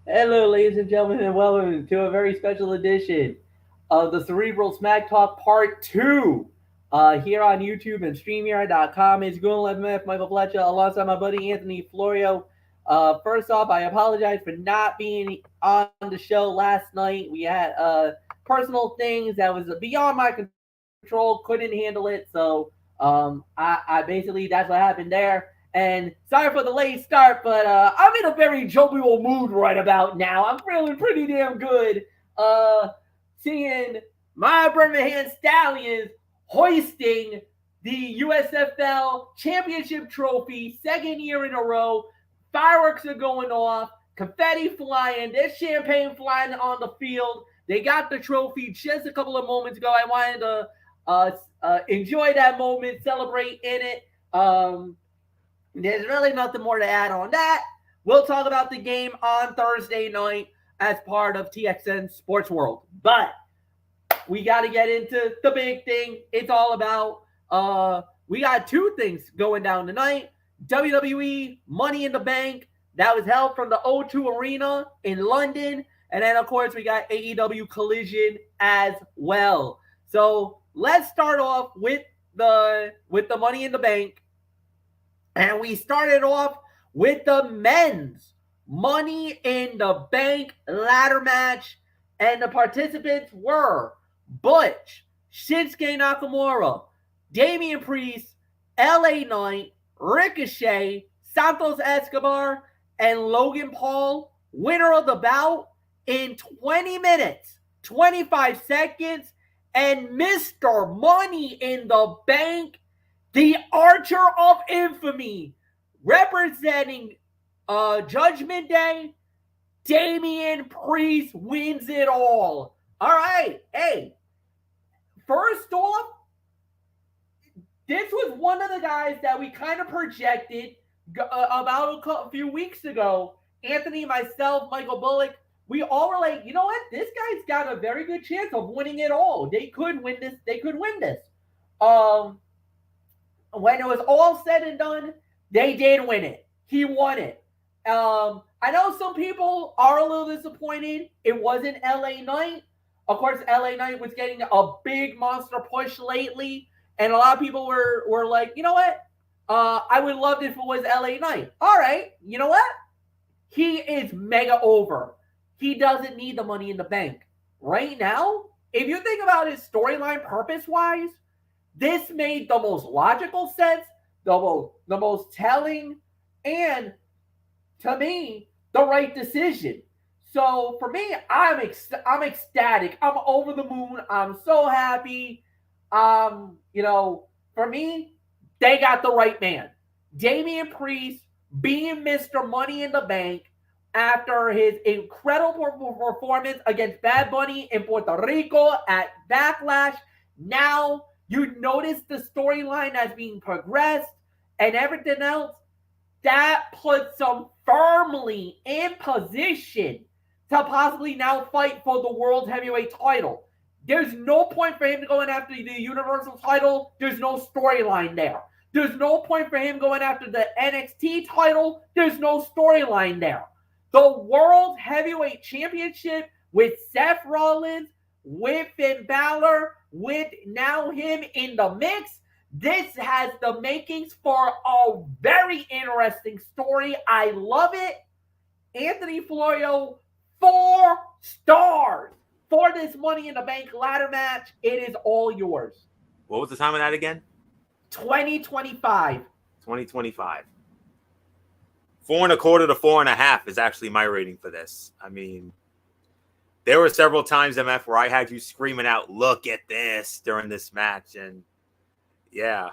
Hello, ladies and gentlemen, and welcome to a very special edition of the Cerebral Smack Talk Part 2 here on YouTube and StreamYard.com. It's Gunnar MF, Michael Fletcher, alongside my buddy Anthony Florio. First off, I apologize for not being on the show last night. We had personal things that was beyond my control, couldn't handle it, so I basically, that's what happened there. And sorry for the late start, but I'm in a very jovial mood right about now. I'm feeling pretty damn good. Uh, Seeing my Birmingham Stallions hoisting the USFL Championship Trophy, second year in a row. Fireworks are going off, confetti flying, there's champagne flying on the field. They got the trophy just a couple of moments ago. I wanted to enjoy that moment, celebrate in it. There's really nothing more to add on that. We'll talk about the game on Thursday night as part of TXN Sports World. But we got to get into the big thing. It's all about, we got two things going down tonight. WWE Money in the Bank that was held from the O2 Arena in London. And then, of course, we got AEW Collision as well. So let's start off with the Money in the Bank. And we started off with the men's Money in the Bank ladder match. And the participants were Butch, Shinsuke Nakamura, Damian Priest, LA Knight, Ricochet, Santos Escobar, and Logan Paul, winner of the bout in 20 minutes, 25 seconds, and Mr. Money in the Bank, the Archer of Infamy, representing Judgment Day, Damian Priest wins it all. All right, hey, first off, this was one of the guys that we kind of projected about a few weeks ago. Anthony, myself, Michael Bullock, we all were like, you know what? This guy's got a very good chance of winning it all. They could win this. They could win this. Um, when it was all said and done, they did win it. He won it. I know some people are a little disappointed. It wasn't LA Knight. Of course, LA Knight was getting a big monster push lately, and a lot of people were like, you know what? I would love if it was LA Knight. All right, you know what? He is mega over. He doesn't need the Money in the Bank right now. If you think about his storyline purpose wise, this made the most logical sense, the most telling, and to me, the right decision. So for me, I'm ecstatic. I'm over the moon. I'm so happy. For me, they got the right man. Damian Priest being Mr. Money in the Bank after his incredible performance against Bad Bunny in Puerto Rico at Backlash. Now you notice the storyline as being progressed and everything else. That puts him firmly in position to possibly now fight for the World Heavyweight title. There's no point for him going after the Universal title. There's no storyline there. There's no point for him going after the NXT title. There's no storyline there. The World Heavyweight Championship with Seth Rollins, with Finn Balor, with now him in the mix. This has the makings for a very interesting story. I love it. Anthony Florio, 4 stars for this Money in the Bank ladder match. It is all yours. What was the time of that again? 2025. 2025. 4.25 to 4.5 is actually my rating for this. I mean, there were several times, MF, where I had you screaming out, "Look at this," during this match. And yeah,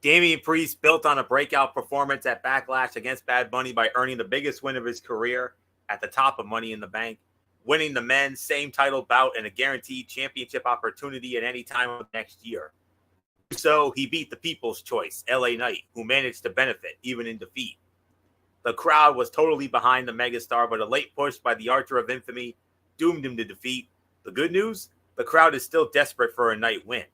Damian Priest built on a breakout performance at Backlash against Bad Bunny by earning the biggest win of his career at the top of Money in the Bank, winning the men's same title bout and a guaranteed championship opportunity at any time of next year. So he beat the people's choice, LA Knight, who managed to benefit even in defeat. The crowd was totally behind the megastar, but a late push by the Archer of Infamy doomed him to defeat. The good news? The crowd is still desperate for a Knight win,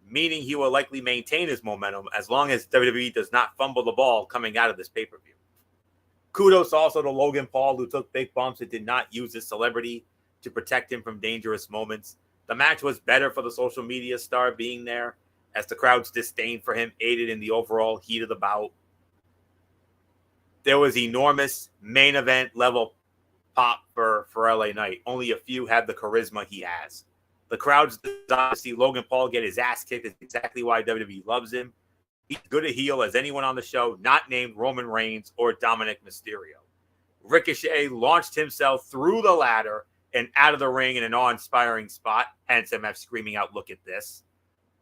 meaning he will likely maintain his momentum as long as WWE does not fumble the ball coming out of this pay-per-view. Kudos also to Logan Paul, who took big bumps and did not use his celebrity to protect him from dangerous moments. The match was better for the social media star being there, as the crowd's disdain for him aided in the overall heat of the bout. There was enormous main event level pop for LA Knight. Only a few had the charisma he has. The crowd's desire to see Logan Paul get his ass kicked is exactly why WWE loves him. He's good a heel as anyone on the show, not named Roman Reigns or Dominic Mysterio. Ricochet launched himself through the ladder and out of the ring in an awe-inspiring spot, hence MF screaming out, "Look at this."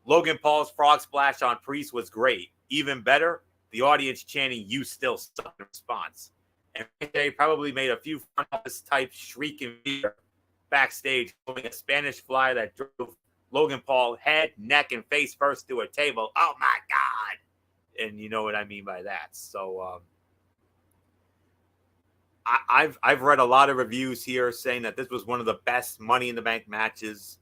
Logan Paul's frog splash on Priest was great. Even better, the audience chanting, "You still suck," in response. And Ricochet probably made a few front office type shrieking backstage, pulling a Spanish fly that drove Logan Paul head, neck, and face first to a table. Oh my God! And you know what I mean by that. So I've read a lot of reviews here saying that this was one of the best Money in the Bank matches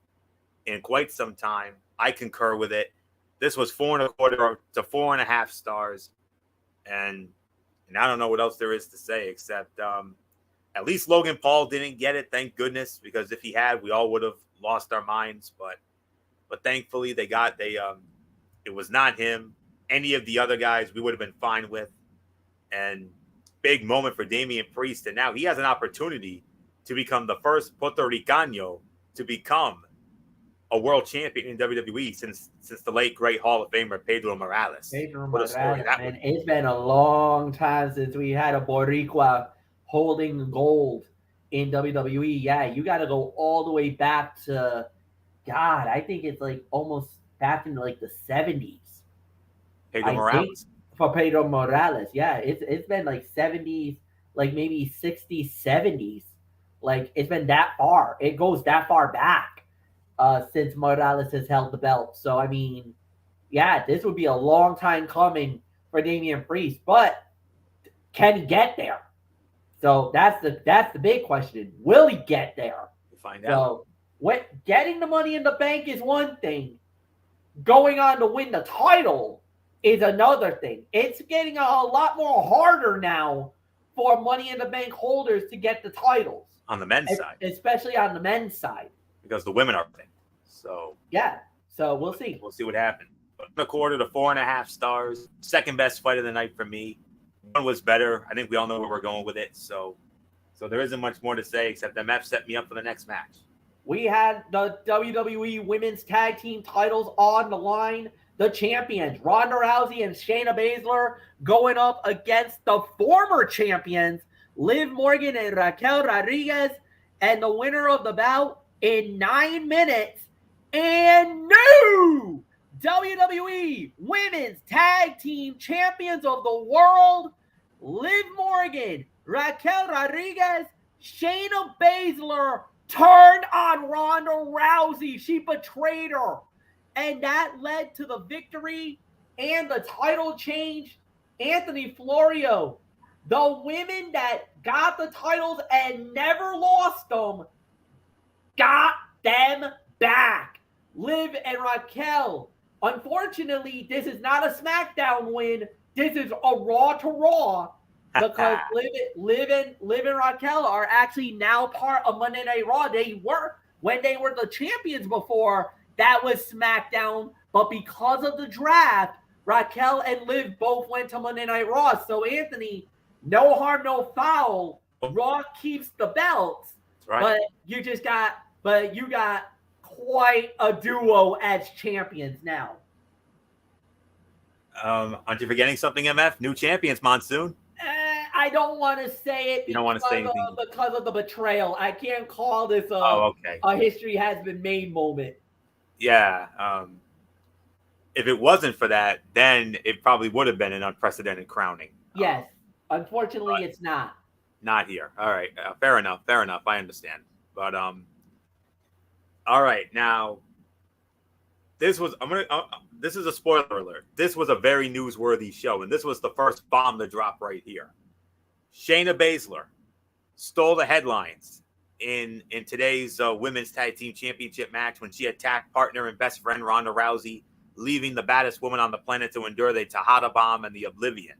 in quite some time. I concur with it. This was 4.25 to 4.5 stars, and I don't know what else there is to say except at least Logan Paul didn't get it. Thank goodness, because if he had, we all would have lost our minds. But thankfully it was not him. Any of the other guys we would have been fine with. And big moment for Damian Priest. And now he has an opportunity to become the first Puerto Ricano to become a world champion in WWE since the late great Hall of Famer Pedro Morales. What a story that man. It's been a long time since we had a Boricua holding gold in WWE. Yeah, you got to go all the way back to, God, I think it's like almost back in like the 70s. Pedro Morales. For Pedro Morales, yeah, it's been like 70s, like maybe 60s, 70s. Like it's been that far. It goes that far back since Morales has held the belt. So I mean, yeah, this would be a long time coming for Damian Priest, but can he get there? So that's the big question. Will he get there? We'll find out. So getting the Money in the Bank is one thing. Going on to win the title is another thing. It's getting a lot more harder now for Money in the Bank holders to get the titles. On the men's side. Especially on the men's side. Because the women are playing. So yeah. So we'll see. We'll see what happens. 1.25 to 4.5 stars. Second best fight of the night for me. One was better. I think we all know where we're going with it. So there isn't much more to say except MF set me up for the next match. We had the WWE Women's Tag Team titles on the line. The champions, Ronda Rousey and Shayna Baszler, going up against the former champions, Liv Morgan and Raquel Rodriguez, and the winner of the bout in 9 minutes, and new WWE Women's Tag Team Champions of the World, Liv Morgan, Raquel Rodriguez, Shayna Baszler turned on Ronda Rousey. She betrayed her. And that led to the victory and the title change. Anthony Florio, the women that got the titles and never lost them, got them back. Liv and Raquel. Unfortunately, this is not a SmackDown win. This is a Raw to Raw because Liv and Raquel are actually now part of Monday Night Raw. They were when they were the champions before. That was SmackDown, but because of the draft, Raquel and Liv both went to Monday Night Raw. So, Anthony, no harm, no foul. Raw keeps the belts, right. But you got quite a duo as champions now. Aren't you forgetting something, MF? New champions, Monsoon. I don't want to say it. You don't want to say anything because of the betrayal. I can't call this okay. A history has been made moment. Yeah. If it wasn't for that, then it probably would have been an unprecedented crowning. Yes. Unfortunately, it's not. Not here. All right. Fair enough. I understand. But all right. Now, this is a spoiler alert. This was a very newsworthy show, and this was the first bomb to drop right here. Shayna Baszler stole the headlines in today's Women's Tag Team Championship match when she attacked partner and best friend Ronda Rousey, leaving the baddest woman on the planet to endure the Tejada Bomb and the Oblivion.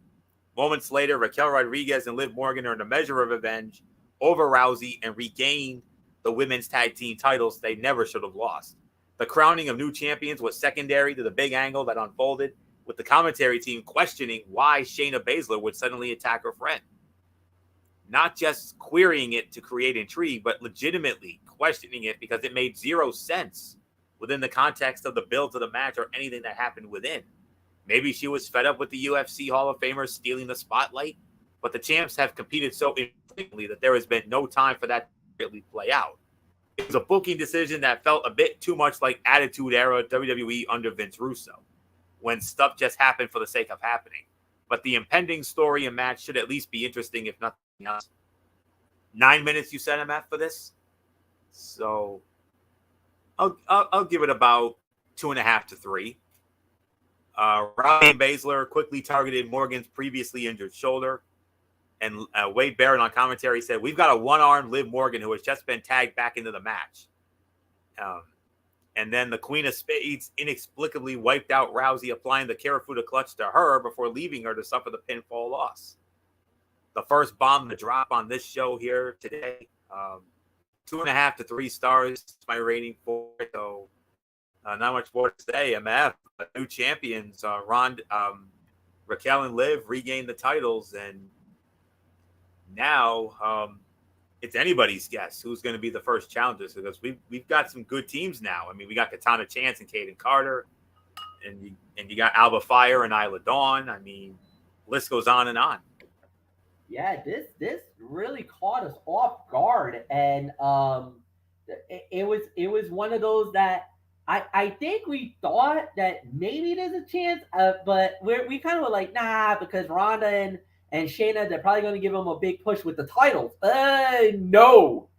Moments later, Raquel Rodriguez and Liv Morgan earned a measure of revenge over Rousey and regained the women's tag team titles they never should have lost. The crowning of new champions was secondary to the big angle that unfolded, with the commentary team questioning why Shayna Baszler would suddenly attack her friend. Not just querying it to create intrigue, but legitimately questioning it because it made zero sense within the context of the build to the match or anything that happened within. Maybe she was fed up with the UFC Hall of Famers stealing the spotlight, but the champs have competed so infrequently that there has been no time for that to really play out. It was a booking decision that felt a bit too much like Attitude Era WWE under Vince Russo, when stuff just happened for the sake of happening. But the impending story and match should at least be interesting, if nothing else. 9 minutes, you said, MF, for this? So I'll give it about 2.5 to 3. Rousey and Baszler quickly targeted Morgan's previously injured shoulder. And Wade Barrett on commentary said, "We've got a one-armed Liv Morgan who has just been tagged back into the match." And then the Queen of Spades inexplicably wiped out Rousey, applying the Karafuda clutch to her before leaving her to suffer the pinfall loss. The first bomb to drop on this show here today. 2.5 to 3 stars. My rating for it. So not much more to say. MF, new champions, Raquel and Liv regained the titles, and now it's anybody's guess who's going to be the first challengers, because we've got some good teams now. I mean, we got Katana Chance and Kaden Carter, and you got Alba Fire and Isla Dawn. I mean, list goes on and on. Yeah, this really caught us off guard, and it was one of those that I think we thought that maybe there's a chance, but we kind of were like, nah, because Ronda and Shayna, they're probably going to give them a big push with the titles. No,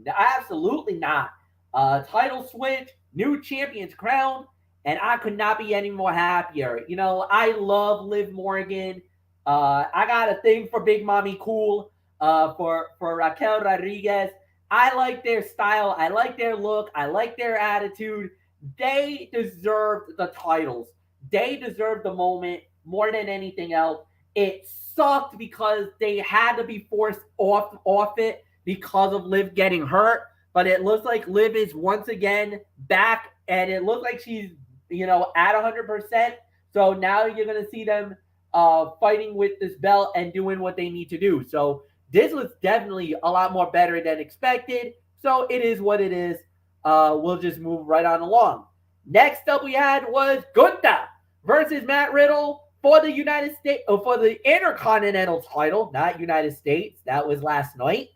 absolutely not. Title switch, new champions crowned, and I could not be any more happier. You know, I love Liv Morgan. I got a thing for Big Mommy Cool, for Raquel Rodriguez. I like their style. I like their look. I like their attitude. They deserved the titles. They deserved the moment more than anything else. It sucked because they had to be forced off it because of Liv getting hurt. But it looks like Liv is once again back, and it looks like she's, at 100%. So now you're going to see them fighting with this belt and doing what they need to do. So this was definitely a lot more better than expected. So it is what it is. We'll just move right on along. Next up we had was Gunther versus Matt Riddle for the United States, for the Intercontinental title, not United States. That was last night.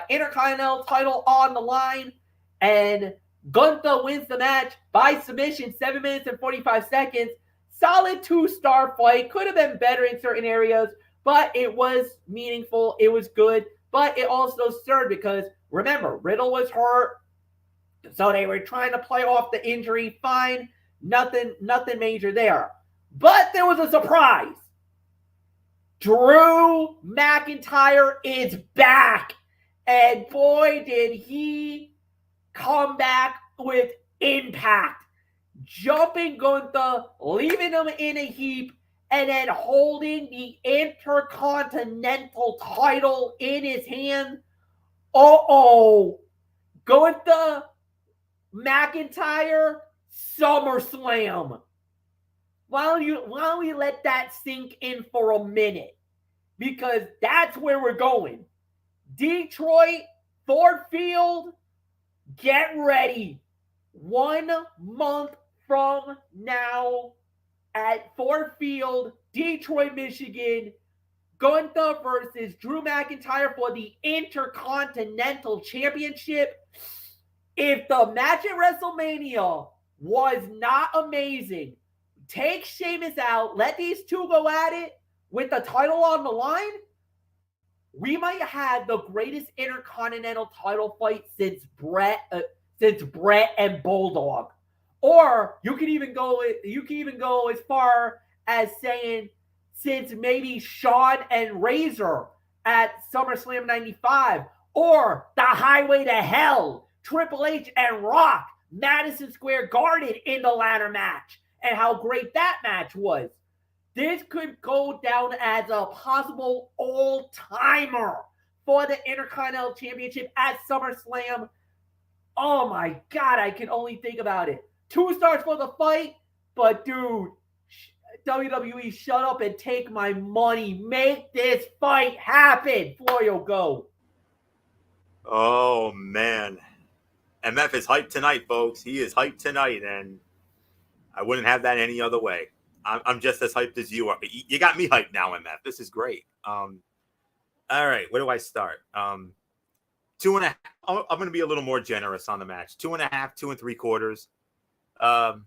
Intercontinental title on the line, and Gunther wins the match by submission, 7 minutes and 45 seconds. Solid 2-star fight. Could have been better in certain areas, but it was meaningful. It was good, but it also stirred because, remember, Riddle was hurt, so they were trying to play off the injury. Fine. Nothing major there. But there was a surprise. Drew McIntyre is back. And boy, did he come back with impact. Jumping Gunther, leaving him in a heap, and then holding the Intercontinental title in his hand. Gunther McIntyre, SummerSlam. Why don't we let that sink in for a minute? Because that's where we're going. Detroit, Ford Field, get ready. 1 month from now at Ford Field, Detroit, Michigan, Gunther versus Drew McIntyre for the Intercontinental Championship. If the match at WrestleMania was not amazing, take Sheamus out, let these two go at it with the title on the line, we might have the greatest Intercontinental title fight since Brett and Bulldog. Or you can even go as far as saying since maybe Shawn and Razor at SummerSlam 95, or the Highway to Hell, Triple H and Rock, Madison Square Garden in the ladder match, and how great that match was. This could go down as a possible all-timer for the Intercontinental Championship at SummerSlam. Oh my God, I can only think about it. 2 stars for the fight, but dude, WWE, shut up and take my money. Make this fight happen. Florio, go. Oh, man. MF is hyped tonight, folks. He is hyped tonight, and I wouldn't have that any other way. I'm just as hyped as you are. You got me hyped now, MF. This is great. All right, where do I start? 2.5. I'm going to be a little more generous on the match. 2.5, 2 3/4.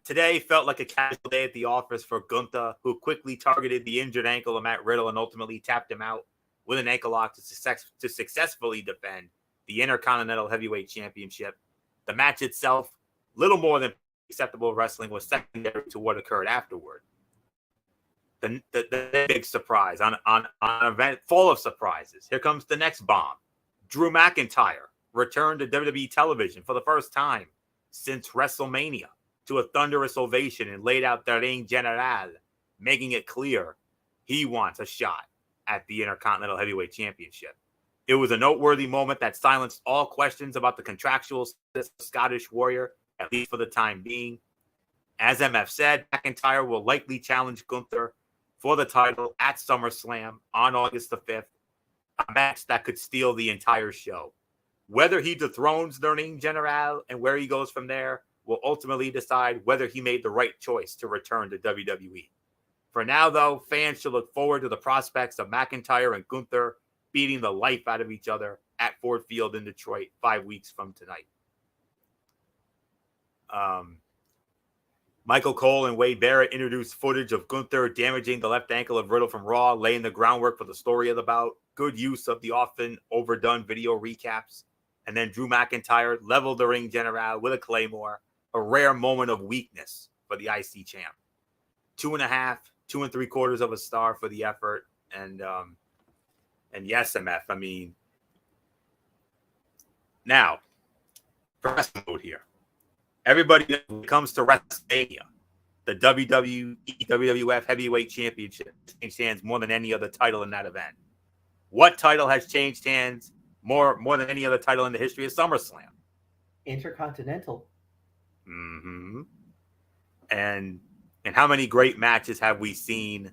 Today felt like a casual day at the office for Gunther, who quickly targeted the injured ankle of Matt Riddle and ultimately tapped him out with an ankle lock to successfully defend the Intercontinental Heavyweight Championship. The match itself, little more than acceptable wrestling, was secondary to what occurred afterward. The big surprise on an event full of surprises. Here comes the next bomb. Drew McIntyre returned to WWE television for the first time since WrestleMania to a thunderous ovation and laid out the ring general, making it clear he wants a shot at the Intercontinental Heavyweight Championship. It was a noteworthy moment that silenced all questions about the contractual status of Scottish Warrior, at least for the time being. As MF said, McIntyre will likely challenge Gunther for the title at SummerSlam on August the 5th, a match that could steal the entire show. Whether he dethrones the ring general and where he goes from there will ultimately decide whether he made the right choice to return to WWE. For now, though, fans should look forward to the prospects of McIntyre and Gunther beating the life out of each other at Ford Field in Detroit 5 weeks from tonight. Michael Cole and Wade Barrett introduced footage of Gunther damaging the left ankle of Riddle from Raw, laying the groundwork for the story of the bout. Good use of the often overdone video recaps. And then Drew McIntyre leveled the ring general with a Claymore, a rare moment of weakness for the IC champ. 2.5, 2 3/4 star for the effort. And yes, MF, I mean, now, press mode here. Everybody, when it comes to WrestleMania, the WWE, WWF Heavyweight Championship changed hands more than any other title in that event. What title has changed hands more than any other title in the history of SummerSlam? Intercontinental. Mm-hmm. And how many great matches have we seen?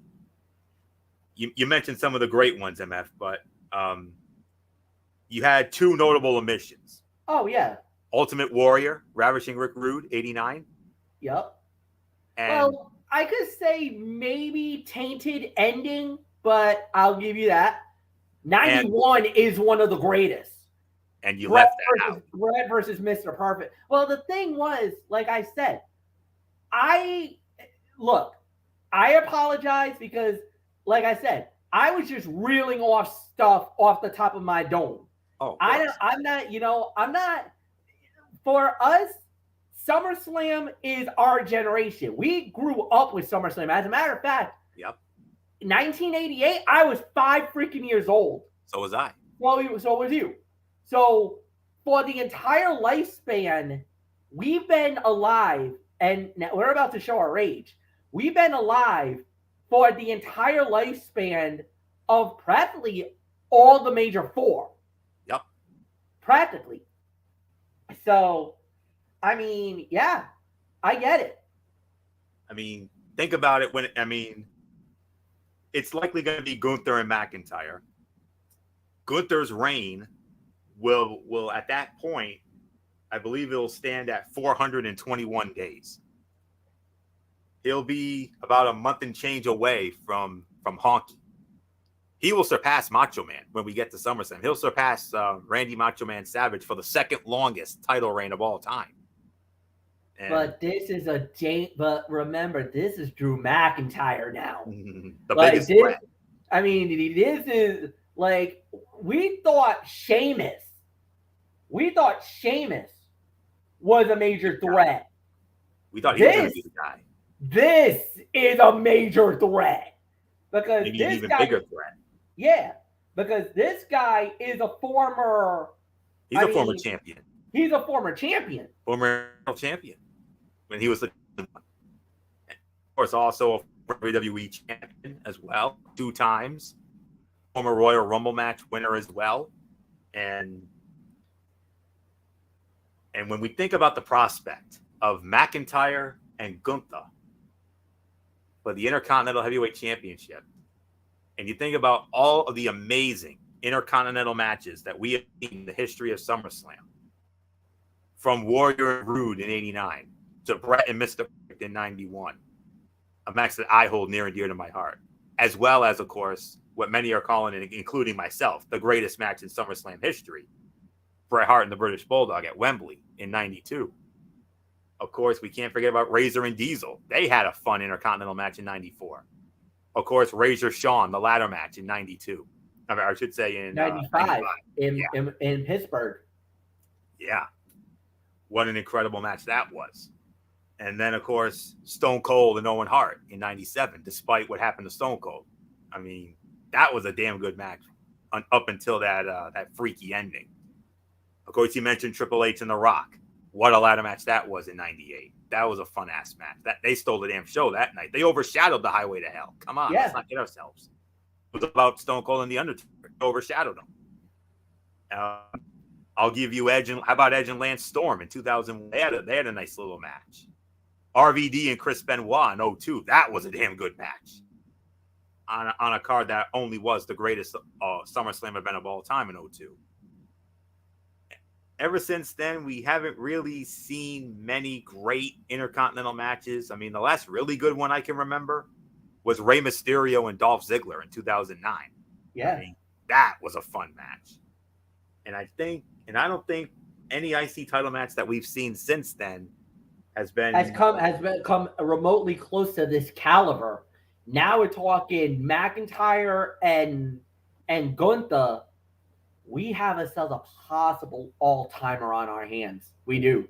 You mentioned some of the great ones, MF, but you had 2 notable omissions. Oh, yeah. Ultimate Warrior, Ravishing Rick Rude, 89. Yep. And well, I could say maybe Tainted Ending, but I'll give you that. 91 is one of the greatest. And you left that out. Brett versus Mr. Perfect. Well, the thing was, like I said, I apologize because, like I said, I was just reeling off stuff off the top of my dome. Oh, I'm not. For us, SummerSlam is our generation. We grew up with SummerSlam. As a matter of fact, yep. 1988, I was 5 freaking years old. So was I. Well, so was you. So for the entire lifespan, we've been alive, and now we're about to show our age. We've been alive for the entire lifespan of practically all the major 4. Yep. Practically. So, I mean, yeah, I get it. I mean, think about it it's likely going to be Gunther and McIntyre. Gunther's reign will at that point, I believe it'll stand at 421 days. He'll be about a month and change away from Honky. He will surpass Macho Man when we get to SummerSlam. He'll surpass Randy Macho Man Savage for the second longest title reign of all time. And but this is but remember, this is Drew McIntyre now. The biggest threat. I mean, this is like we thought Sheamus was a major threat. We thought he was going to be the guy. This is a major threat because maybe this an even guy, bigger threat. Yeah, because this guy is a former. Former champion. He's a former champion. Former champion when he was the. Of course, also a WWE champion as well, 2 times. Former Royal Rumble match winner as well. And when we think about the prospect of McIntyre and Gunther for the Intercontinental Heavyweight Championship, and you think about all of the amazing Intercontinental matches that we have seen in the history of SummerSlam, from Warrior and Rude in 89 to Bret and Mr. Perfect in 91, a match that I hold near and dear to my heart, as well as, of course, what many are calling, including myself, the greatest match in SummerSlam history, Bret Hart and the British Bulldog at Wembley in 92. Of course, we can't forget about Razor and Diesel. They had a fun Intercontinental match in 94. Of course, Razor Shawn, the ladder match in 92. I should say in 95 in Pittsburgh. Yeah. What an incredible match that was. And then, of course, Stone Cold and Owen Hart in 97, despite what happened to Stone Cold. I mean, that was a damn good match up until that freaky ending. Of course, you mentioned Triple H and The Rock. What a ladder match that was in 98. That was a fun-ass match. They stole the damn show that night. They overshadowed the Highway to Hell. Come on, let's not kid ourselves. It was about Stone Cold and The Undertaker. They overshadowed them. I'll give you Edge. How about Edge and Lance Storm in 2000? They had a nice little match. RVD and Chris Benoit in 02. That was a damn good match. On a card that only was the greatest SummerSlam event of all time in 02. Ever since then, we haven't really seen many great Intercontinental matches. I mean, the last really good one I can remember was Rey Mysterio and Dolph Ziggler in 2009. Yeah. I mean, that was a fun match. And I don't think any IC title match that we've seen since then has come remotely close to this caliber. Now we're talking McIntyre and Gunther. We have ourselves a possible all-timer on our hands. We do.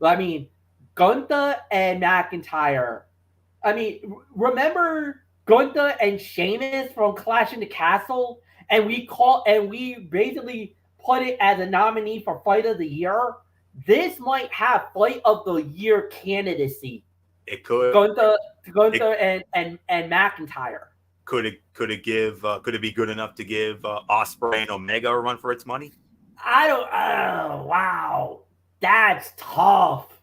I mean, Gunther and McIntyre. I mean, remember Gunther and Sheamus from Clash in the Castle? And we basically put it as a nominee for Fight of the Year. This might have Fight of the Year candidacy. It could. Gunther and McIntyre. Could it be good enough to give Ospreay and Omega a run for its money? Wow. That's tough.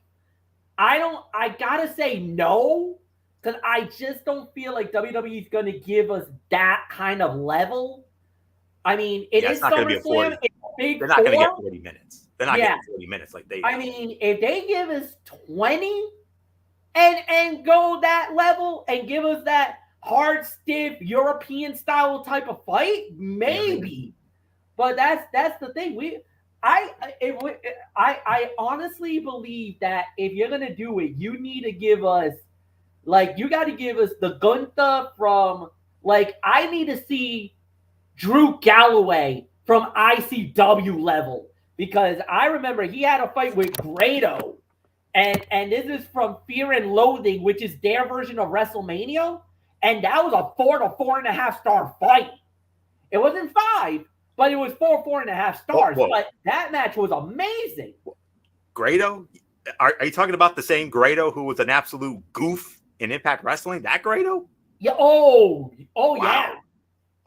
I gotta say no, because I just don't feel like WWE is gonna give us that kind of level. I mean, it is SummerSlam. They're not gonna get 40 minutes. They're not getting 40 minutes like they. I mean, if they give us 20 and go that level and give us that hard, stiff, European style type of fight, maybe. But that's the thing. I honestly believe that if you're gonna do it, you need to give us you got to give us the Gunther from I need to see Drew Galloway from ICW level, because I remember he had a fight with Grado, and this is from Fear and Loathing, which is their version of WrestleMania. And that was a 4 to 4.5 star fight. It wasn't 5, but it was 4.5 stars. Whoa. But that match was amazing. Grado? Are you talking about the same Grado who was an absolute goof in Impact Wrestling? That Grado? Yeah. Oh, wow. Yeah.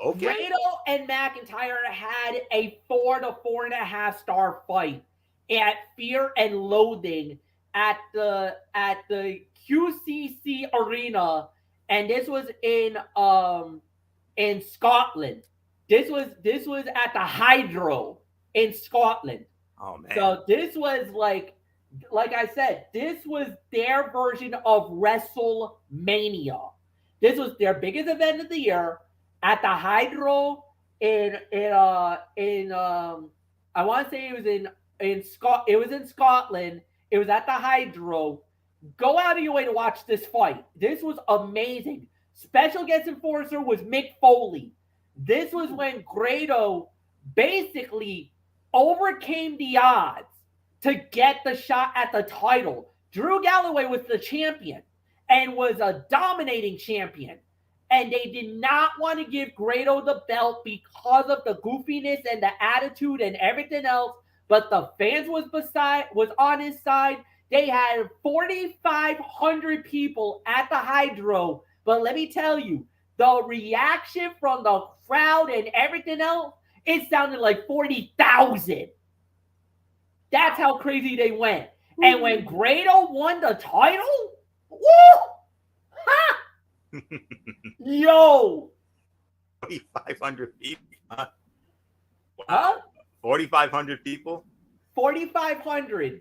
Okay. Grado and McIntyre had a 4 to 4.5 star fight at Fear and Loathing at the QCC Arena. And this was in Scotland. This was at the Hydro in Scotland. Oh man! So this was like I said, this was their version of WrestleMania. This was their biggest event of the year at the Hydro in I want to say it was in Scotland. It was at the Hydro. Go out of your way to watch this fight. This was amazing. Special guest enforcer was Mick Foley. This was when Grado basically overcame the odds to get the shot at the title. Drew Galloway was the champion and was a dominating champion. And they did not want to give Grado the belt because of the goofiness and the attitude and everything else. But the fans was on his side. They had 4,500 people at the Hydro But let me tell you, the reaction from the crowd and everything else, it sounded like 40,000. That's how crazy they went. And when Grado won the title, woo! Ha! Yo! 4,500 people. Huh? Wow. Huh? 4,500 people? 4,500.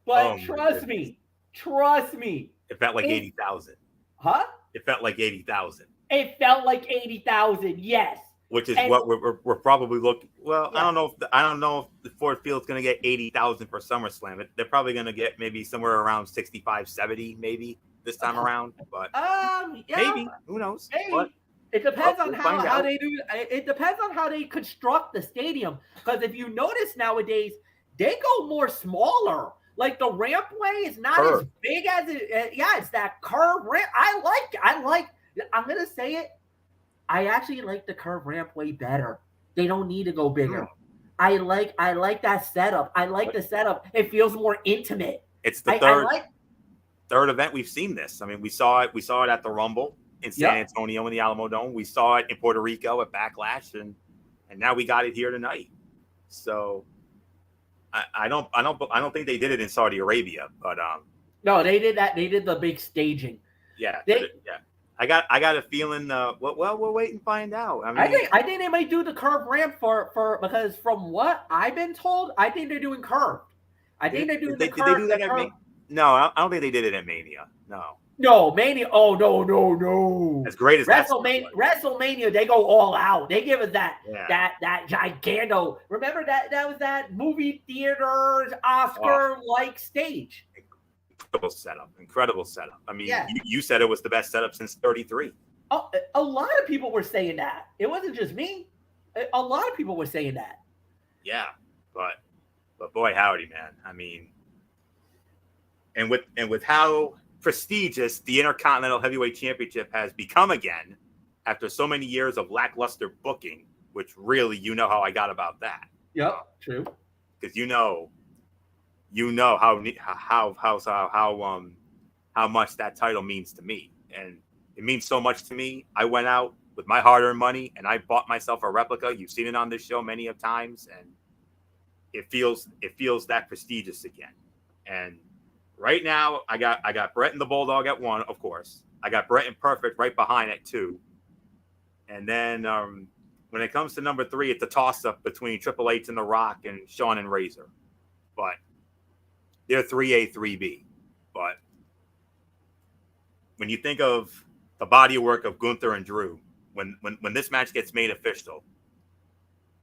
But trust me. It felt like 80,000. Huh? It felt like 80,000. It felt like 80,000, yes. Which is what we're probably looking. Well, yeah. I don't know if the Ford Field's going to get 80,000 for SummerSlam. They're probably going to get maybe somewhere around 65, 70, maybe this time around. But yeah, maybe, who knows? Maybe. But, it depends on how they do. It depends on how they construct the stadium. Because if you notice nowadays, they go more smaller. Like the rampway is not as big as it. Yeah, it's that curved ramp. I like. I'm gonna say it. I actually like the curved rampway better. They don't need to go bigger. I like that setup. I like the setup. It feels more intimate. It's the third event we've seen this. I mean, we saw it at the Rumble in San Antonio in the Alamo Dome. We saw it in Puerto Rico at Backlash, and now we got it here tonight. So I don't think they did it in Saudi Arabia, but no, they did that. They did the big staging. Yeah, I got a feeling. Well, we'll wait and find out. I think they might do the curved ramp for because from what I've been told, I think they're doing curved. I think they're doing the curved. Did they do that at Mania? No, I don't think they did it at Mania. No, Mania. Oh no. As great as WrestleMania, they go all out. They give us that giganto. Remember that was that movie theaters Oscar-like stage. Incredible setup. I mean, you said it was the best setup since 33. Oh, a lot of people were saying that. It wasn't just me. A lot of people were saying that. Yeah, but boy, howdy, man. I mean, and with how prestigious the Intercontinental Heavyweight Championship has become again after so many years of lackluster booking, which really, you know how I got about that. Yep, true. Because you know how much that title means to me, and it means so much to me. I went out with my hard-earned money and I bought myself a replica. You've seen it on this show many of times, and it feels that prestigious again. And right now, I got Brett and the Bulldog at 1, of course. I got Brett and Perfect right behind at 2, and then when it comes to number 3, it's a toss-up between Triple H and The Rock and Shawn and Razor, but they're 3A, 3B. But when you think of the body of work of Gunther and Drew, when this match gets made official,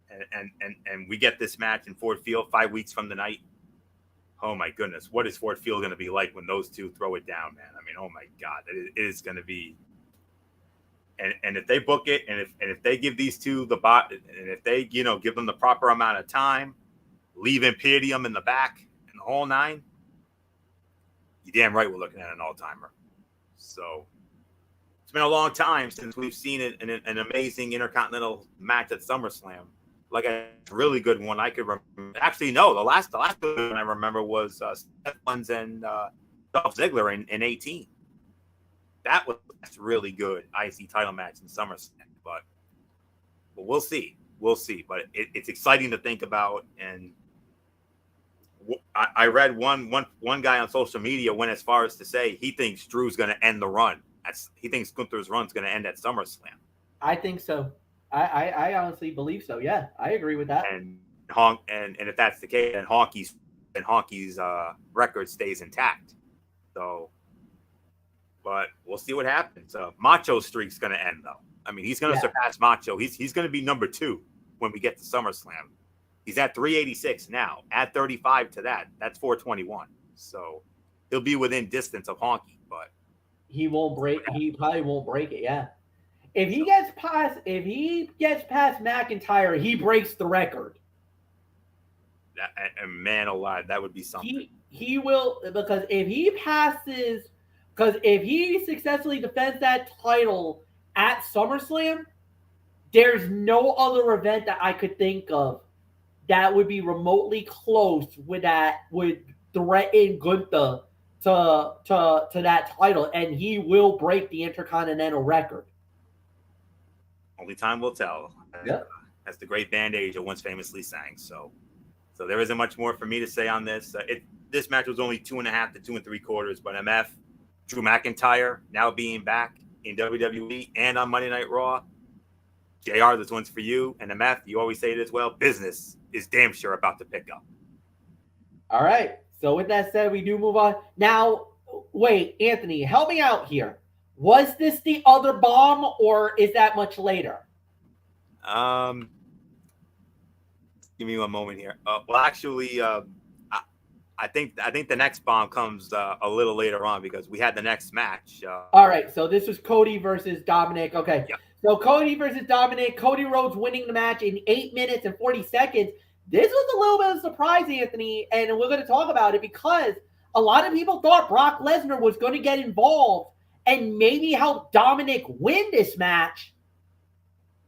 and we get this match in Ford Field 5 weeks from tonight, oh my goodness, what is Ford Field going to be like when those two throw it down, man? I mean, oh my God, it is going to be. And if they book it, and if they give these two the bot, and if they give them the proper amount of time, leave Imperium in the back and the whole 9, you're damn right we're looking at an all-timer. So it's been a long time since we've seen an amazing Intercontinental match at SummerSlam. Like a really good one I could remember. Actually, no, the last good one I remember was Seth Rollins and Dolph Ziggler in 18. That was a really good IC title match in SummerSlam. But we'll see. But it's exciting to think about. And I read one guy on social media went as far as to say he thinks Drew's going to end the run. He thinks Gunther's run's going to end at SummerSlam. I think so. I honestly believe so. Yeah, I agree with that. And if that's the case, then Honky's record stays intact. So, but we'll see what happens. Macho's streak's going to end though. I mean, he's going to surpass Macho. He's going to be number 2 when we get to SummerSlam. He's at 386 now. Add 35 to that. That's 421. So he'll be within distance of Honky, but he won't break. He probably won't break it. Yeah. If he gets past McIntyre, he breaks the record. And man alive, that would be something. He will, because if he successfully defends that title at SummerSlam, there's no other event that I could think of that would be remotely close with that would threaten Gunther to that title, and he will break the Intercontinental record. Only time will tell. Yep. As the great band Asia once famously sang. So there isn't much more for me to say on this. This match was only 2.5 to 2 3/4, but MF, Drew McIntyre, now being back in WWE and on Monday Night Raw. JR, this one's for you. And MF, you always say it as well. Business is damn sure about to pick up. All right. So with that said, we do move on. Now, wait, Anthony, help me out here. Was this the other bomb, or is that much later? Give me one moment here. Well, actually, I think the next bomb comes a little later on because we had the next match. All right. So this was Cody versus Dominic. Okay. Yep. So Cody versus Dominic. Cody Rhodes winning the match in 8 minutes and 40 seconds. This was a little bit of a surprise, Anthony, and we're going to talk about it because a lot of people thought Brock Lesnar was going to get involved and maybe help Dominic win this match.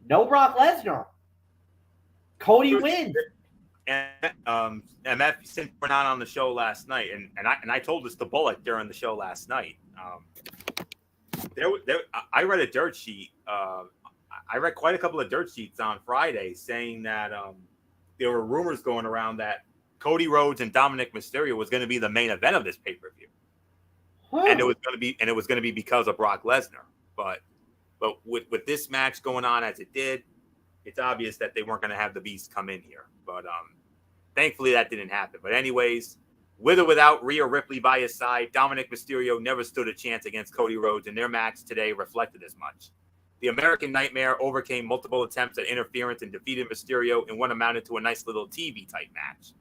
No Brock Lesnar. Cody wins. And MF, since we're not on the show last night, and I told this to Bullock during the show last night. I read a dirt sheet. I read quite a couple of dirt sheets on Friday saying that there were rumors going around that Cody Rhodes and Dominic Mysterio was going to be the main event of this pay-per-view. And it was going to be because of Brock Lesnar. But with this match going on as it did, it's obvious that they weren't going to have the Beast come in here. But thankfully that didn't happen. But anyways, with or without Rhea Ripley by his side, Dominic Mysterio never stood a chance against Cody Rhodes, and their match today reflected as much. The American Nightmare overcame multiple attempts at interference and defeated Mysterio in what amounted to a nice little TV-type match.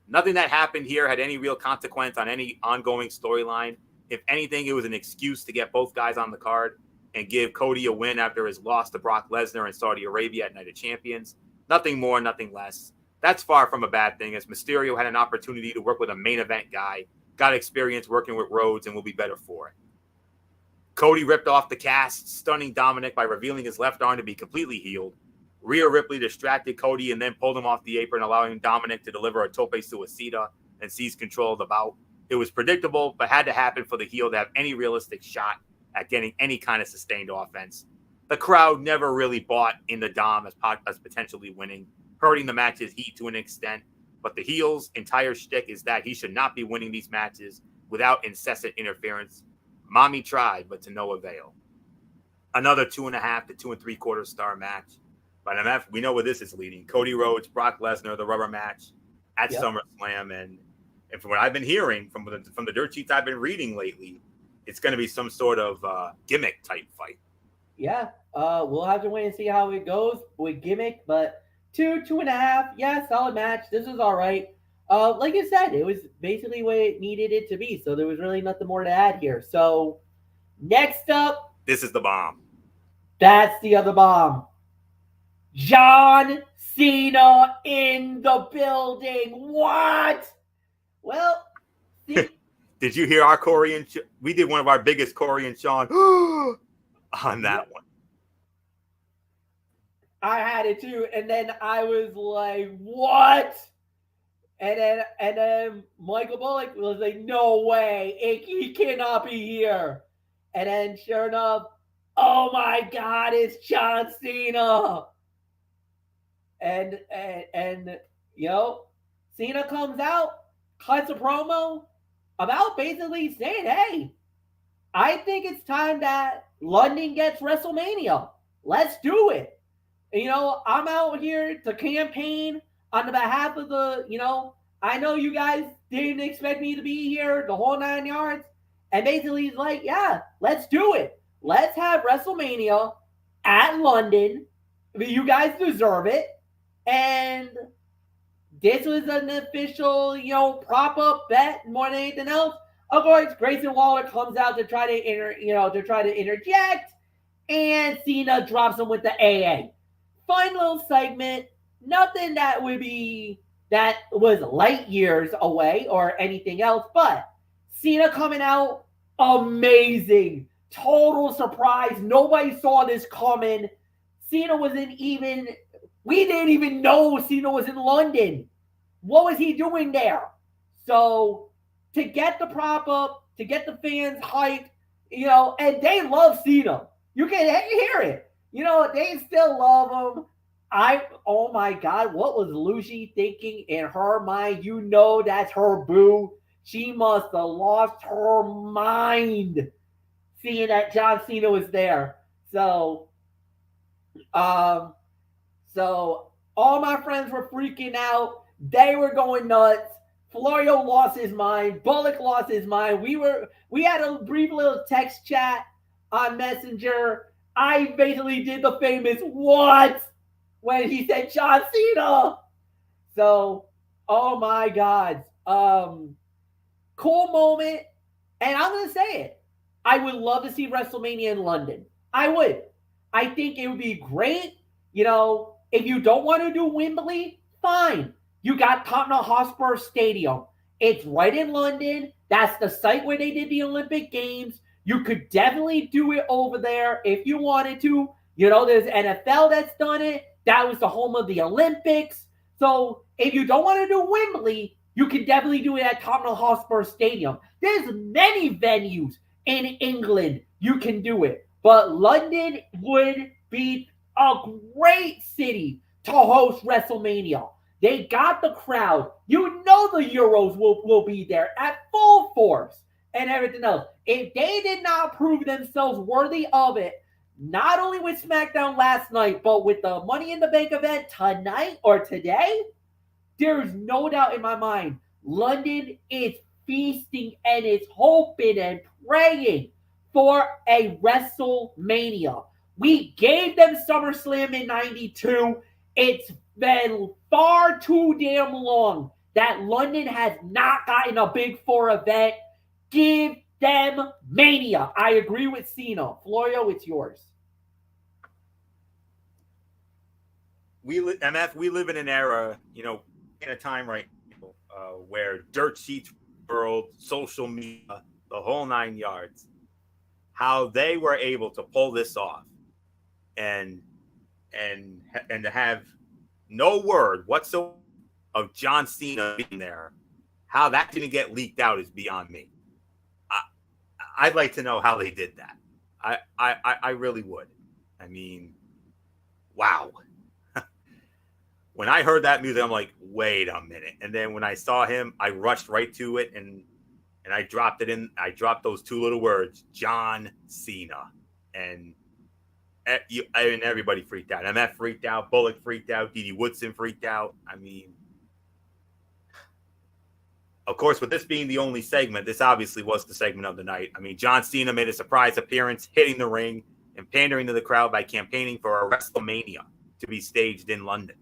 Nothing that happened here had any real consequence on any ongoing storyline. If anything, it was an excuse to get both guys on the card and give Cody a win after his loss to Brock Lesnar in Saudi Arabia at Night of Champions. Nothing more, nothing less. That's far from a bad thing, as Mysterio had an opportunity to work with a main event guy, got experience working with Rhodes, and will be better for it. Cody ripped off the cast, stunning Dominic by revealing his left arm to be completely healed. Rhea Ripley distracted Cody and then pulled him off the apron, allowing Dominic to deliver a tope suicida and seize control of the bout. It was predictable, but had to happen for the heel to have any realistic shot at getting any kind of sustained offense. The crowd never really bought in the Dom as potentially winning, hurting the match's heat to an extent. But the heel's entire shtick is that he should not be winning these matches without incessant interference. Mommy tried, but to no avail. Another 2.5 to 2 3/4 star match. But MF, we know where this is leading. Cody Rhodes, Brock Lesnar, the rubber match at SummerSlam. And from what I've been hearing, from the dirt sheets I've been reading lately, it's going to be some sort of gimmick type fight. Yeah, we'll have to wait and see how it goes with gimmick. But 2.5, yeah, solid match. This was all right. Like you said, it was basically what it needed it to be. So there was really nothing more to add here. So next up. This is the bomb. That's the other bomb. John Cena in the building. What? Well, did you hear our Corey and we did one of our biggest Corey and Sean on that one. I had it too, and then I was like, what? And then Michael Bullock was like, no way, he cannot be here. And then sure enough, oh my God, it's John Cena. And Cena comes out, cuts a promo about basically saying, hey, I think it's time that London gets WrestleMania. Let's do it. I'm out here to campaign on the behalf of I know you guys didn't expect me to be here the whole 9 yards. And basically he's like, yeah, let's do it. Let's have WrestleMania at London. You guys deserve it. And this was an official, prop up bet more than anything else. Of course, Grayson Waller comes out to try to interject, and Cena drops him with the AA. Fun little segment. Nothing that was light years away or anything else, but Cena coming out, amazing. Total surprise. Nobody saw this coming. Cena we didn't even know Cena was in London. What was he doing there? So to get the prop up, to get the fans hyped, and they love Cena. You can hear it. They still love him. Oh my God, what was Lucy thinking in her mind? That's her boo. She must have lost her mind seeing that John Cena was there. Um, so all my friends were freaking out. They were going nuts. Florio lost his mind. Bullock lost his mind. We had a brief little text chat on Messenger. I basically did the famous what when he said John Cena. So, oh my God. Cool moment. And I'm going to say it. I would love to see WrestleMania in London. I would. I think it would be great. If you don't want to do Wembley, fine. You got Tottenham Hotspur Stadium. It's right in London. That's the site where they did the Olympic Games. You could definitely do it over there if you wanted to. There's NFL that's done it. That was the home of the Olympics. So if you don't want to do Wembley, you can definitely do it at Tottenham Hotspur Stadium. There's many venues in England you can do it. But London would be a great city to host WrestleMania. They got the crowd. The Euros will be there at full force and everything else. If they did not prove themselves worthy of it, not only with SmackDown last night, but with the Money in the Bank event tonight or today, there's no doubt in my mind, London is feasting and is hoping and praying for a WrestleMania. We gave them SummerSlam in 92. It's been far too damn long that London has not gotten a Big Four event. Give them Mania. I agree with Cena. Florio, it's yours. MF, we live in an era, in a time right now where dirt sheets world, social media, the whole 9 yards, how they were able to pull this off and to have no word whatsoever of John Cena being there, how that didn't get leaked out is beyond me. I'd like to know how they did that. I really would. I mean, wow. When I heard that music, I'm like, wait a minute. And then when I saw him, I rushed right to it and I dropped it in. I dropped those two little words, John Cena. And everybody freaked out. MF freaked out. Bullock freaked out. Dee Woodson freaked out. I mean, of course, with this being the only segment, this obviously was the segment of the night. I mean, John Cena made a surprise appearance, hitting the ring and pandering to the crowd by campaigning for a WrestleMania to be staged in London.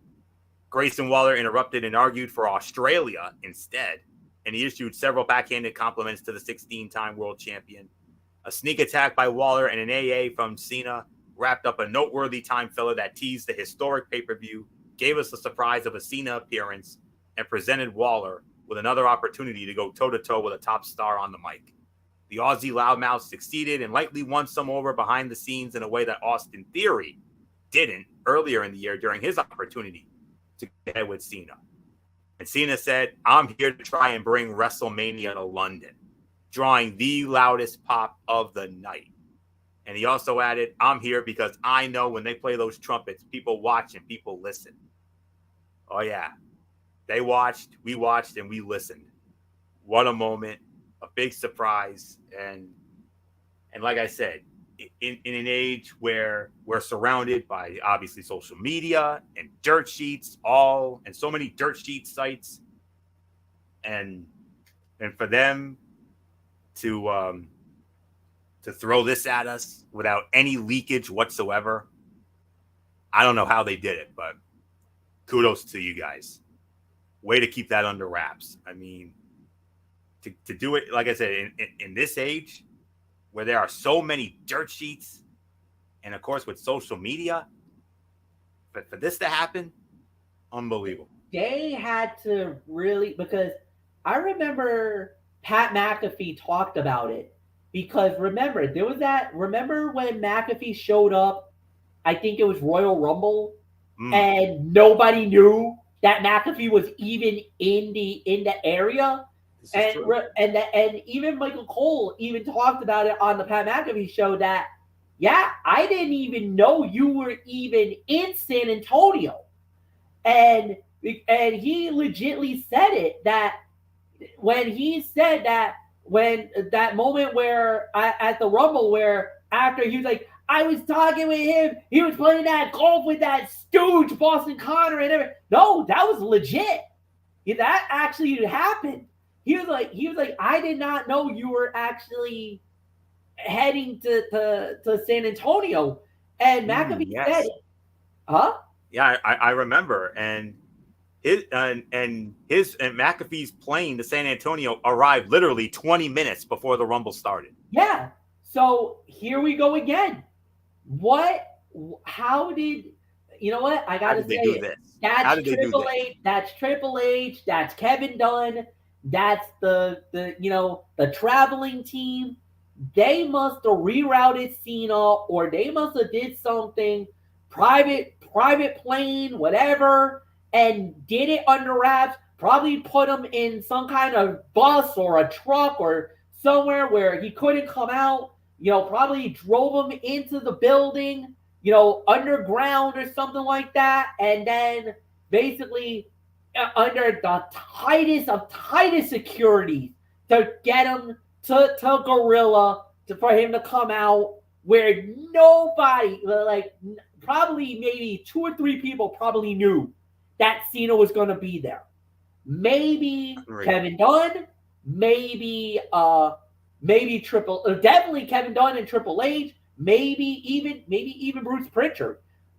Grayson Waller interrupted and argued for Australia instead, and he issued several backhanded compliments to the 16-time world champion. A sneak attack by Waller and an AA from Cena wrapped up a noteworthy time filler that teased the historic pay-per-view, gave us the surprise of a Cena appearance, and presented Waller with another opportunity to go toe-to-toe with a top star on the mic. The Aussie loudmouth succeeded and likely won some over behind the scenes in a way that Austin Theory didn't earlier in the year during his opportunity to get ahead with Cena. And Cena said, I'm here to try and bring WrestleMania to London, drawing the loudest pop of the night. And he also added, I'm here because I know when they play those trumpets, people watch and people listen. Oh, yeah. They watched, and we listened. What a moment, a big surprise. And like I said, in an age where we're surrounded by obviously social media and dirt sheets, and so many dirt sheet sites, and for them to throw this at us without any leakage whatsoever, I don't know how they did it, but kudos to you guys. Way to keep that under wraps. I mean, to do it, like I said, in this age where there are so many dirt sheets, and of course with social media, but for this to happen, unbelievable. They had to really, because I remember Pat McAfee talked about it, because remember when McAfee showed up, I think it was Royal Rumble, and nobody knew that McAfee was even in the area. This is true. And even Michael Cole even talked about it on the Pat McAfee show that, yeah, I didn't even know you were even in San Antonio. And he legitimately said it, that when he said that, when that moment where at the Rumble, where after he was like, I was talking with him, he was playing that golf with that stooge Boston Connor and everything. No, that was legit. That actually happened. He was like, I did not know you were actually heading to San Antonio. And McAfee said, huh? Yeah, I remember. And McAfee's plane to San Antonio arrived literally 20 minutes before the Rumble started. Yeah. So here we go again. How did, you know what? I gotta say it. That's Triple H. That's Triple H. That's Kevin Dunn. That's the traveling team. They must have rerouted Cena, or they must have did something private plane, whatever, and did it under wraps. Probably put him in some kind of bus or a truck or somewhere where he couldn't come out. Probably drove him into the building, underground or something like that, and then basically under the tightest of security to get him to Gorilla for him to come out, where nobody, like probably maybe 2 or 3 people probably knew that Cena was going to be there. Maybe Kevin Dunn, maybe definitely Kevin Dunn and Triple H, maybe even Bruce Pritchard,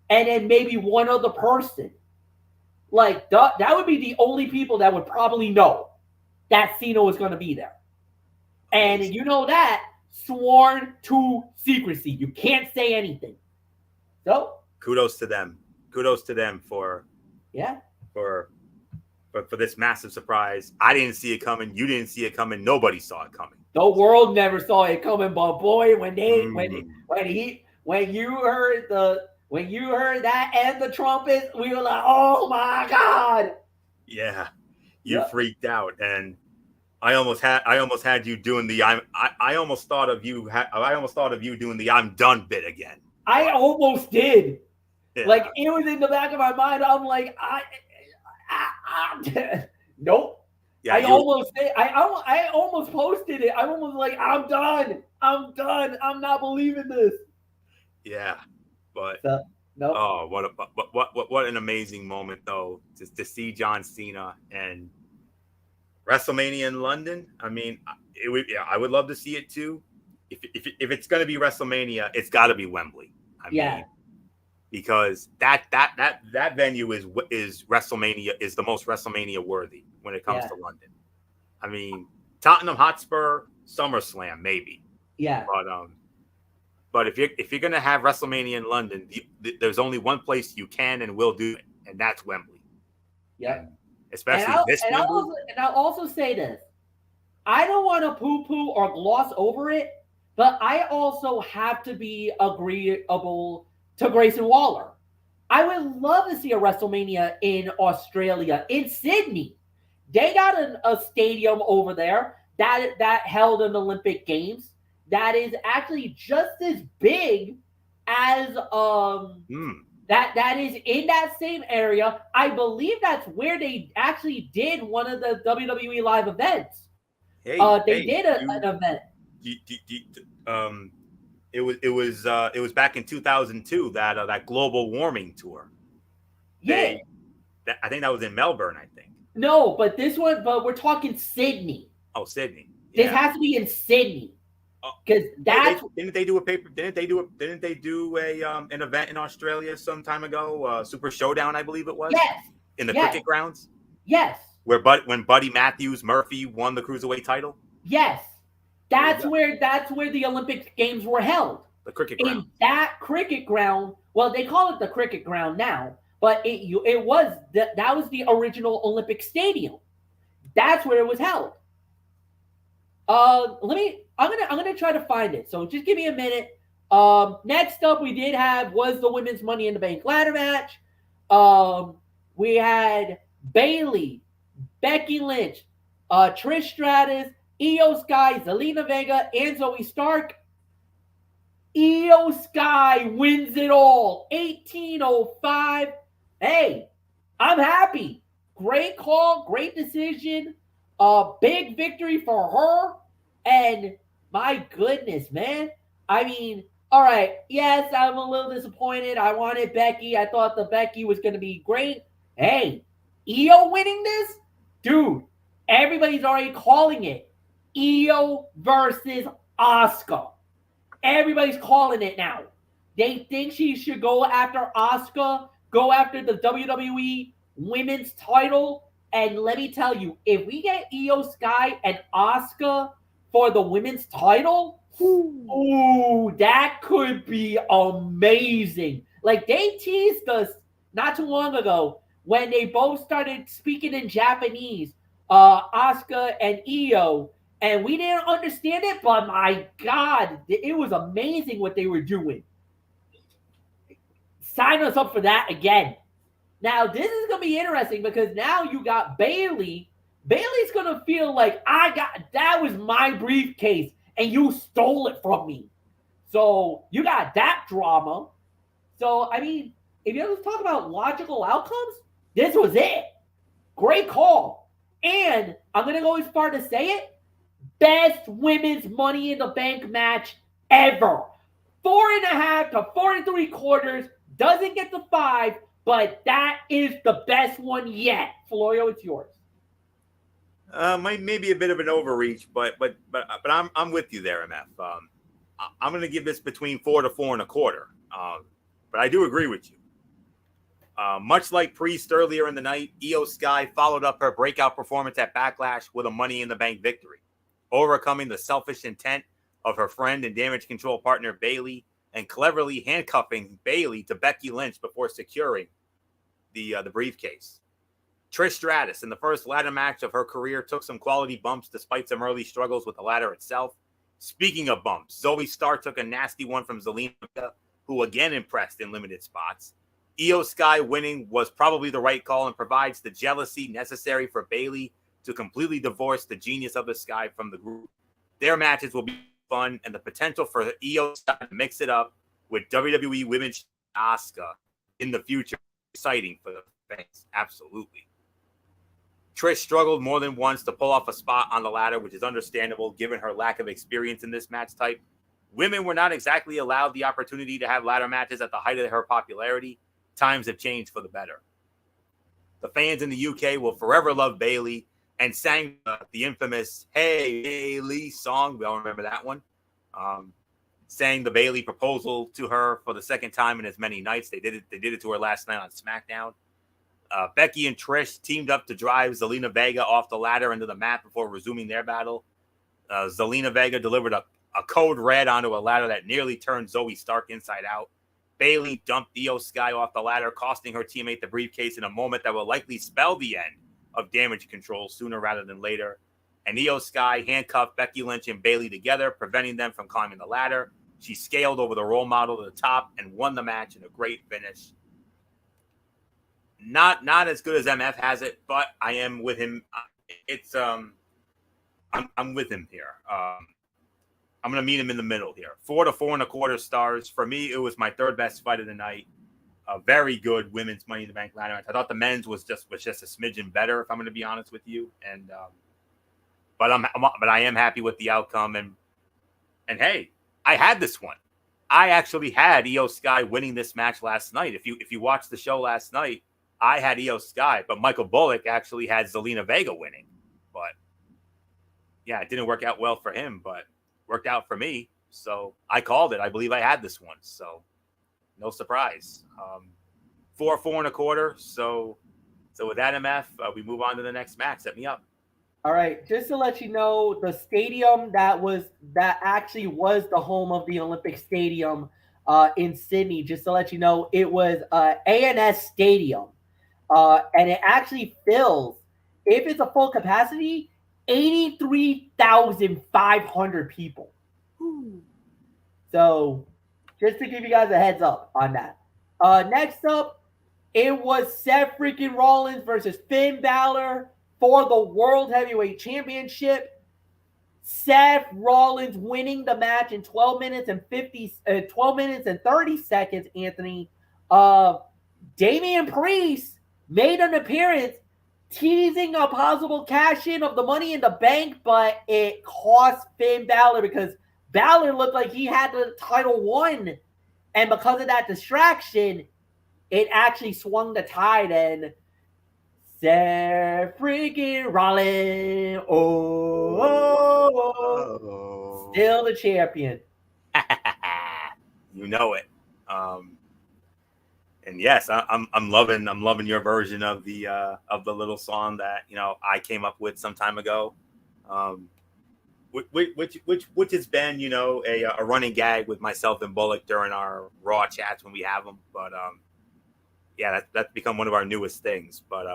and then maybe one other person. Like that would be the only people that would probably know that Cena was going to be there. And you know that, sworn to secrecy. You can't say anything. So kudos to them. Kudos to them for this massive surprise. I didn't see it coming. You didn't see it coming. Nobody saw it coming. The world never saw it coming. But boy, when you heard that and the trumpet, we were like, oh my God. Yeah, you freaked out, and I almost had you doing the I almost thought of you doing the I'm done bit again. I almost did. Yeah. Like, it was in the back of my mind. I'm like, nope. Yeah, I almost posted it. I almost like, I'm done. I'm not believing this. Yeah, but no. Oh, what an amazing moment though, to see John Cena and WrestleMania in London. I mean, I would love to see it too. If it's going to be WrestleMania, it's got to be Wembley. I mean, because that venue is WrestleMania, is the most WrestleMania worthy when it comes to London. I mean, Tottenham Hotspur, SummerSlam maybe. Yeah. But if you're going to have WrestleMania in London, there's only one place you can and will do it, and that's Wembley. Yeah. Especially this Wembley. I'll also say this. I don't want to poo-poo or gloss over it, but I also have to be agreeable to Grayson Waller. I would love to see a WrestleMania in Australia, in Sydney. They got a stadium over there that held an Olympic Games that is actually just as big as that is in that same area. I believe that's where they actually did one of the WWE live events. They did an event. It was back in 2002 that global warming tour. Yeah, I think that was in Melbourne. I think. No, but we're talking Sydney. Oh, Sydney. Yeah. This has to be in Sydney. Because didn't they do a paper? Didn't they do an event in Australia some time ago? Super Showdown, I believe it was. Yes. In the cricket grounds. Yes. When Buddy Matthews Murphy won the cruiserweight title. Yes. That's where the Olympic Games were held. The cricket ground. In that cricket ground. Well, they call it the cricket ground now, but it was that was the original Olympic Stadium. That's where it was held. I'm gonna try to find it. So just give me a minute. Next up was the women's Money in the Bank ladder match. We had Bayley, Becky Lynch, Trish Stratus, Io Sky, Zelina Vega, and Zoe Stark. Io Sky wins it all. 1805. Hey, I'm happy. Great call, great decision. A big victory for her. And my goodness, man. I mean, all right, yes, I'm a little disappointed. I wanted Becky. I thought the Becky was going to be great. Hey, Io winning this? Dude, everybody's already calling it. Io versus Asuka. Everybody's calling it now. They think she should go after Asuka, go after the WWE women's title. And let me tell you, if we get Io Sky and Asuka for the women's title, ooh, that could be amazing. Like they teased us not too long ago when they both started speaking in Japanese, Asuka and Io, and we didn't understand it, but my God, it was amazing what they were doing. Sign us up for that again. Now, this is going to be interesting because now you got Bailey. Bailey's going to feel like that was my briefcase and you stole it from me. So you got that drama. So, I mean, if you ever talk about logical outcomes, this was it. Great call. And I'm going to go as far to say it. Best women's Money in the Bank match ever. 4.5 to 4.75. Doesn't get the 5, but that is the best one yet. Florio, it's yours. Maybe a bit of an overreach, but I'm with you there, MF. I'm going to give this between 4 to 4.25. But I do agree with you. Much like Priest earlier in the night, Io Sky followed up her breakout performance at Backlash with a Money in the Bank victory, overcoming the selfish intent of her friend and Damage Control partner Bayley, and cleverly handcuffing Bayley to Becky Lynch before securing the briefcase. Trish Stratus, in the first ladder match of her career, took some quality bumps despite some early struggles with the ladder itself. Speaking of bumps, Zoe Stark took a nasty one from Zelina, who again impressed in limited spots. Io Sky winning was probably the right call and provides the jealousy necessary for Bayley to completely divorce the genius of the Sky from the group. Their matches will be fun, and the potential for Io Sky to mix it up with WWE Women's Asuka in the future is exciting for the fans. Absolutely. Trish struggled more than once to pull off a spot on the ladder, which is understandable given her lack of experience in this match type. Women were not exactly allowed the opportunity to have ladder matches at the height of her popularity. Times have changed for the better. The fans in the UK will forever love Bayley and sang the infamous "Hey Bayley" song. We all remember that one. Sang the Bayley proposal to her for the second time in as many nights. They did it to her last night on SmackDown. Becky and Trish teamed up to drive Zelina Vega off the ladder into the mat before resuming their battle. Zelina Vega delivered a code red onto a ladder that nearly turned Zoe Stark inside out. Bayley dumped Io Sky off the ladder, costing her teammate the briefcase in a moment that will likely spell the end of Damage Control sooner rather than later. And Io Sky handcuffed Becky Lynch and Bayley together, preventing them from climbing the ladder. She scaled over the role model to the top and won the match in a great finish. Not as good as MF has it, but I am with him. I'm with him here. I'm going to meet him in the middle here. 4 to 4.25 stars. For me, it was my third best fight of the night. A very good women's Money in the Bank ladder match. I thought the men's was just a smidgen better, if I'm going to be honest with you. And but I am happy with the outcome. And hey, I had this one. I actually had Io Sky winning this match last night. If you watched the show last night, I had Io Sky, but Michael Bullock actually had Zelina Vega winning. But yeah, it didn't work out well for him, but worked out for me. So I called it. I believe I had this one. So no surprise. 4.25. So with that, MF, we move on to the next match. Set me up. All right, just to let you know, the stadium that actually was the home of the Olympic Stadium in Sydney. Just to let you know, it was A&S Stadium, and it actually fills, if it's a full capacity, 83,500 people. So, just to give you guys a heads up on that. Next up, it was Seth freaking Rollins versus Finn Balor. for the World Heavyweight Championship. Seth Rollins winning the match in 12 minutes and 30 seconds, Anthony. Damian Priest made an appearance teasing a possible cash-in of the Money in the Bank, but it cost Finn Balor because Balor looked like he had the title won. And because of that distraction, it actually swung the tide, and Seth freaking Rollins, still the champion. You know it. And yes, I'm loving your version of the little song that I came up with some time ago, which has been a running gag with myself and Bullock during our Raw chats when we have them. But yeah, that's become one of our newest things. But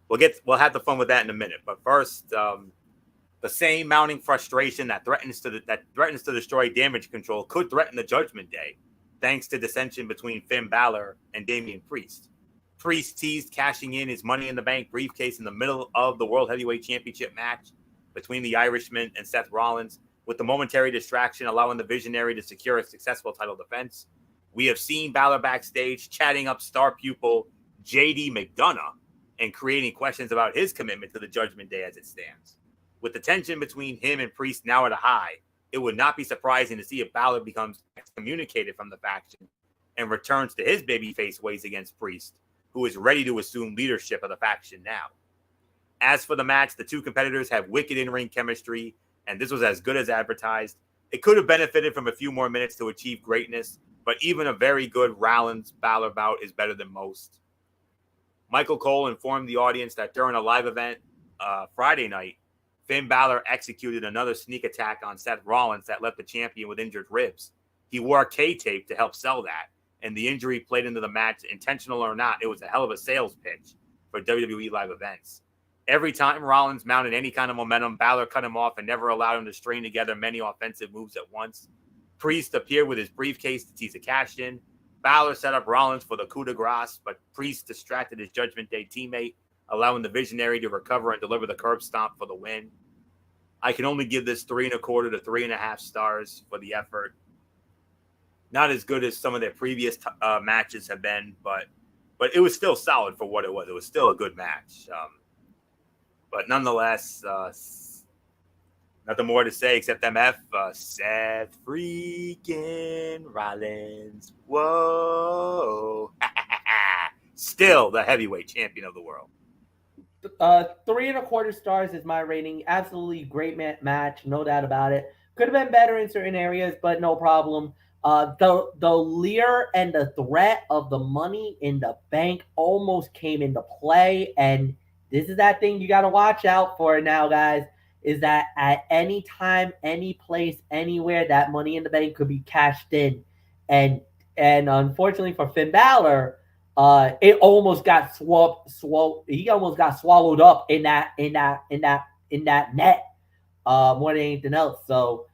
we'll have the fun with that in a minute. But first, the same mounting frustration that threatens to destroy Damage Control could threaten the Judgment Day, thanks to dissension between Finn Balor and Damian Priest. Priest teased cashing in his Money in the Bank briefcase in the middle of the World Heavyweight Championship match between the Irishman and Seth Rollins, with the momentary distraction allowing the Visionary to secure a successful title defense. We have seen Balor backstage chatting up star pupil JD McDonough and creating questions about his commitment to the Judgment Day as it stands. With the tension between him and Priest now at a high, it would not be surprising to see if Balor becomes excommunicated from the faction and returns to his babyface ways against Priest, who is ready to assume leadership of the faction now. As for the match, the two competitors have wicked in-ring chemistry, and this was as good as advertised. It could have benefited from a few more minutes to achieve greatness, but even a very good Rollins-Balor bout is better than most. Michael Cole informed the audience that during a live event Friday night, Finn Balor executed another sneak attack on Seth Rollins that left the champion with injured ribs. He wore K-tape to help sell that, and the injury played into the match. Intentional or not, it was a hell of a sales pitch for WWE live events. Every time Rollins mounted any kind of momentum, Balor cut him off and never allowed him to string together many offensive moves at once. Priest appeared with his briefcase to tease a cash-in. Balor set up Rollins for the coup de grace, but Priest distracted his Judgment Day teammate, allowing the Visionary to recover and deliver the curb stomp for the win. I can only give this 3.25 to 3.5 stars for the effort. Not as good as some of their previous matches have been, but it was still solid for what it was. It was still a good match. But nonetheless, nothing more to say except MF. Seth freaking Rollins. Whoa. Still the heavyweight champion of the world. 3.25 stars is my rating. Absolutely great match, no doubt about it. Could have been better in certain areas, but no problem. The leer and the threat of the Money in the Bank almost came into play, and this is that thing you got to watch out for now, guys, is that at any time, any place, anywhere, that Money in the Bank could be cashed in. And unfortunately for Finn Balor, it almost got he almost got swallowed up in that net more than anything else. So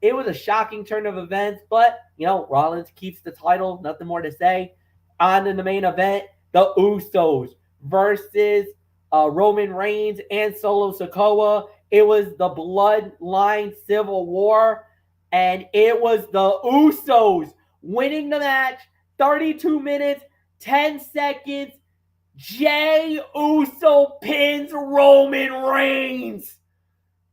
it was a shocking turn of events, but Rollins keeps the title. Nothing more to say. On in the main event, the Usos versus Roman Reigns and Solo Sikoa. It was the Bloodline Civil War, and it was the Usos winning the match. 32 minutes, 10 seconds. Jey Uso pins Roman Reigns.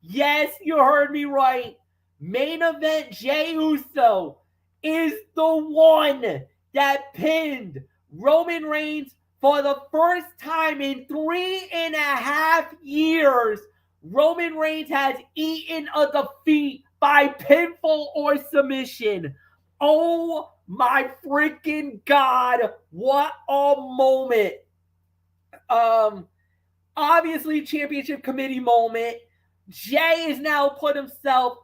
Yes, you heard me right. Main event Jey Uso is the one that pinned Roman Reigns for the first time in 3.5 years. Roman Reigns has eaten a defeat by pinfall or submission. Oh my freaking God, what a moment. Obviously championship committee moment. Jey has now put himself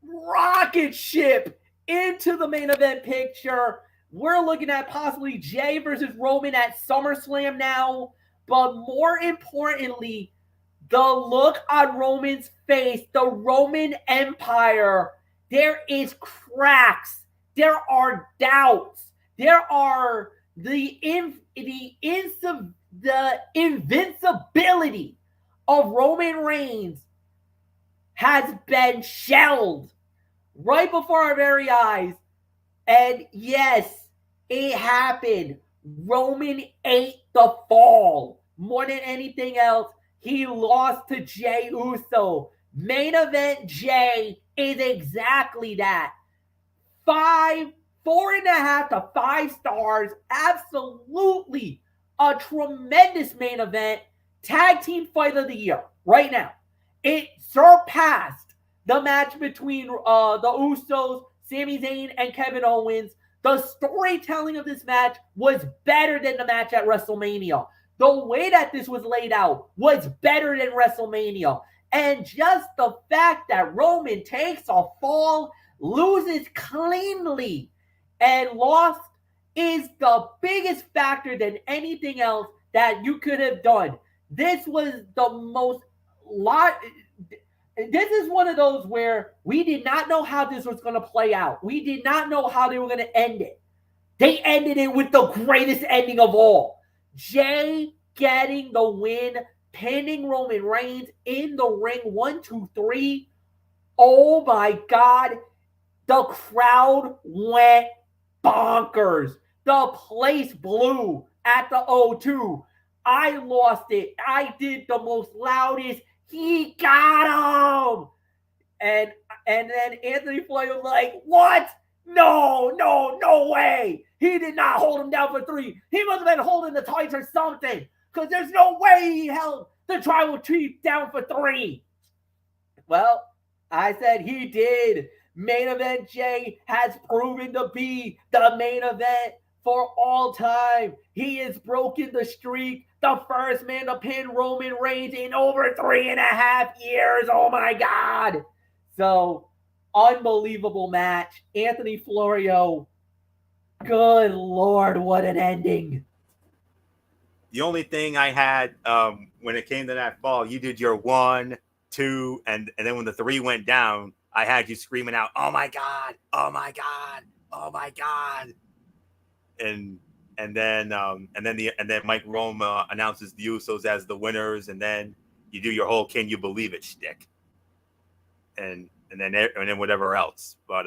rocket ship into the main event picture. We're looking at possibly Jey versus Roman at SummerSlam now. But more importantly, the look on Roman's face, the Roman Empire, there is cracks. There are doubts. There are the invincibility of Roman Reigns has been shelled right before our very eyes. And yes, it happened. Roman ate the fall. More than anything else, he lost to Jey Uso. Main event Jey is exactly that. 4.5 to 5 stars. Absolutely a tremendous main event. Tag team fight of the year right now. It surpassed the match between the Usos, Sami Zayn, and Kevin Owens. The storytelling of this match was better than the match at WrestleMania. The way that this was laid out was better than WrestleMania. And just the fact that Roman takes a fall, loses cleanly, and lost is the biggest factor than anything else that you could have done. This was the most this is one of those where we did not know how this was going to play out. We did not know how they were going to end it. They ended it with the greatest ending of all. Jey getting the win, pinning Roman Reigns in the ring. 1, 2, 3. Oh my God. The crowd went bonkers. The place blew at the O2. I lost it. I did the most loudest. He got him. And then Anthony Floyd was like, what? No way. He did not hold him down for 3. He must have been holding the tights or something. Because there's no way he held the tribal chief down for 3. Well, I said he did. Main event Jey has proven to be the main event for all time. He has broken the streak. The first man to pin Roman Reigns in over 3.5 years. Oh my God. So, unbelievable match. Anthony Florio, good Lord, what an ending. The only thing I had when it came to that fall, you did your 1, 2, and then when the 3 went down, I had you screaming out, "Oh my God! Oh my God! Oh my God!" And then Mike Rome announces the Usos as the winners, and then you do your whole "Can you believe it?" shtick, and then whatever else. But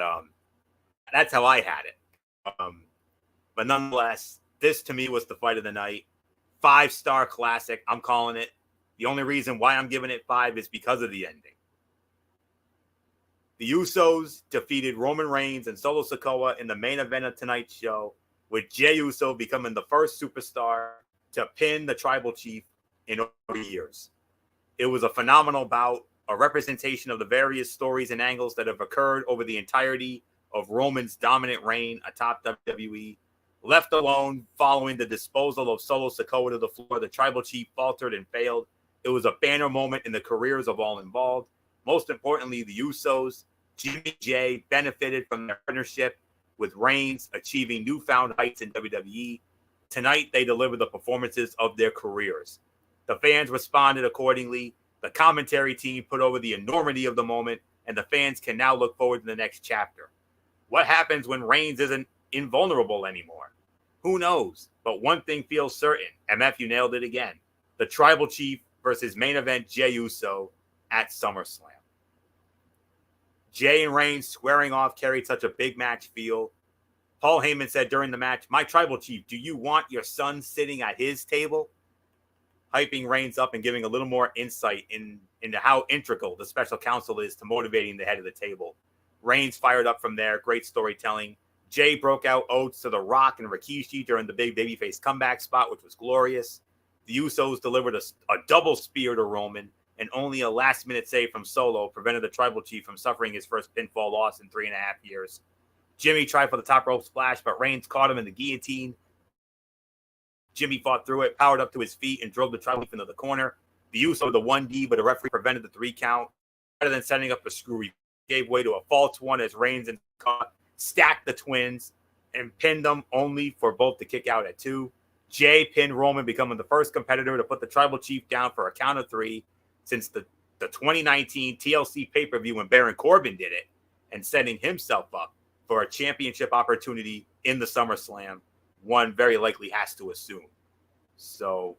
that's how I had it. But nonetheless, this to me was the fight of the night. 5-star classic. I'm calling it. The only reason why I'm giving it 5 is because of the ending. The Usos defeated Roman Reigns and Solo Sikoa in the main event of tonight's show, with Jey Uso becoming the first superstar to pin the tribal chief in over years. It was a phenomenal bout, a representation of the various stories and angles that have occurred over the entirety of Roman's dominant reign atop WWE. Left alone following the disposal of Solo Sikoa to the floor, the tribal chief faltered and failed. It was a banner moment in the careers of all involved. Most importantly, the Usos, Jimmy Jey, benefited from their partnership, with Reigns achieving newfound heights in WWE. Tonight, they delivered the performances of their careers. The fans responded accordingly. The commentary team put over the enormity of the moment, and the fans can now look forward to the next chapter. What happens when Reigns isn't invulnerable anymore? Who knows? But one thing feels certain. MF, you nailed it again. The tribal chief versus main event Jey Uso at SummerSlam. Jey and Reigns squaring off carried such a big match feel. Paul Heyman said during the match, "My tribal chief, do you want your son sitting at his table?" Hyping Reigns up and giving a little more insight into how integral the special counsel is to motivating the head of the table. Reigns fired up from there. Great storytelling. Jey broke out oaths to The Rock and Rikishi during the big babyface comeback spot, which was glorious. The Usos delivered a double spear to Roman, and only a last-minute save from Solo prevented the tribal chief from suffering his first pinfall loss in 3.5 years. Jimmy tried for the top rope splash, but Reigns caught him in the guillotine. Jimmy fought through it, powered up to his feet, and drove the tribal chief into the corner. The Uso the 1D, but the referee prevented the 3 count. Rather than setting up a screw, he gave way to a false one as Reigns and caught, stacked the twins, and pinned them only for both to kick out at 2. Jey pinned Roman, becoming the first competitor to put the tribal chief down for a count of 3 since the 2019 TLC pay-per-view when Baron Corbin did it, and setting himself up for a championship opportunity in the SummerSlam, one very likely has to assume. So,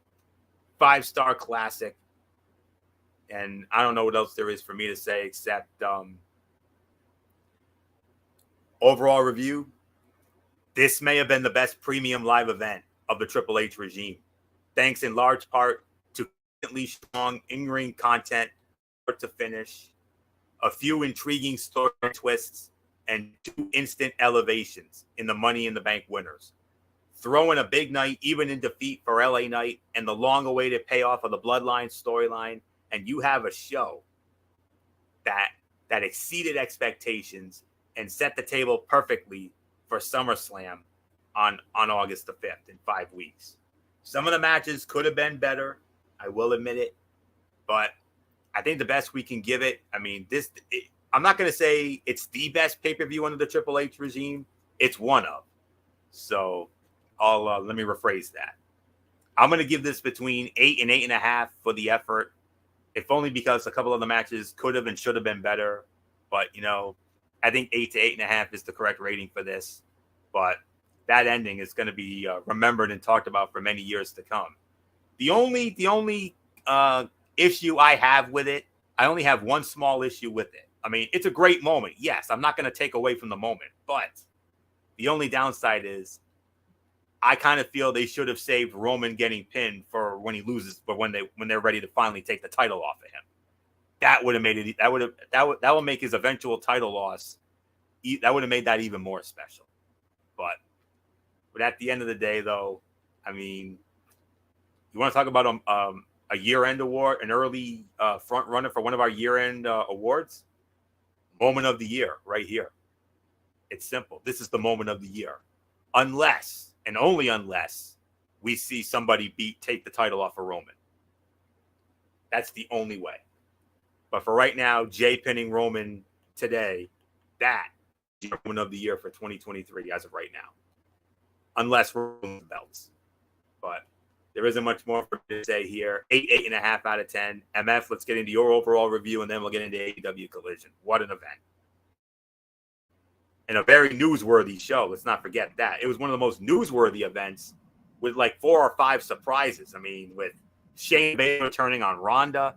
5-star classic. And I don't know what else there is for me to say except overall review. This may have been the best premium live event of the Triple H regime, thanks in large part to consistently strong in-ring content, start to finish, a few intriguing story twists, and 2 instant elevations in the Money in the Bank winners. Throw in a big night, even in defeat for LA Knight, and the long-awaited payoff of the Bloodline storyline, and you have a show that exceeded expectations and set the table perfectly for SummerSlam on August the 5th in 5 weeks. Some of the matches could have been better, I will admit it, but I think the best we can give it, I mean, I'm not going to say it's the best pay-per-view under the Triple H regime. It's one of. So let me rephrase that. I'm going to give this between 8 and 8.5 for the effort, if only because a couple of the matches could have and should have been better. But, I think 8 to 8.5 is the correct rating for this. But that ending is going to be remembered and talked about for many years to come. The only issue I have with it, I only have one small issue with it. I mean, it's a great moment. Yes, I'm not going to take away from the moment. But the only downside is I kind of feel they should have saved Roman getting pinned for when he loses, but when they're ready to finally take the title off of him. That would have made it. That would make his eventual title loss. That would have made that even more special. But at the end of the day, though, I mean, you want to talk about a year-end award, an early front runner for one of our year-end awards? Moment of the year, right here. It's simple. This is the moment of the year, unless and only unless we see somebody take the title off of Roman. That's the only way. But for right now, Jay pinning Roman today, that is the moment of the year for 2023 as of right now. Unless Roman belts. But there isn't much more for me to say here. 8.5 out of 10. MF, let's get into your overall review, and then we'll get into AEW Collision. What an event. And a very newsworthy show. Let's not forget that. It was one of the most newsworthy events with like 4 or 5 surprises. I mean, with Shane Baszler turning on Ronda.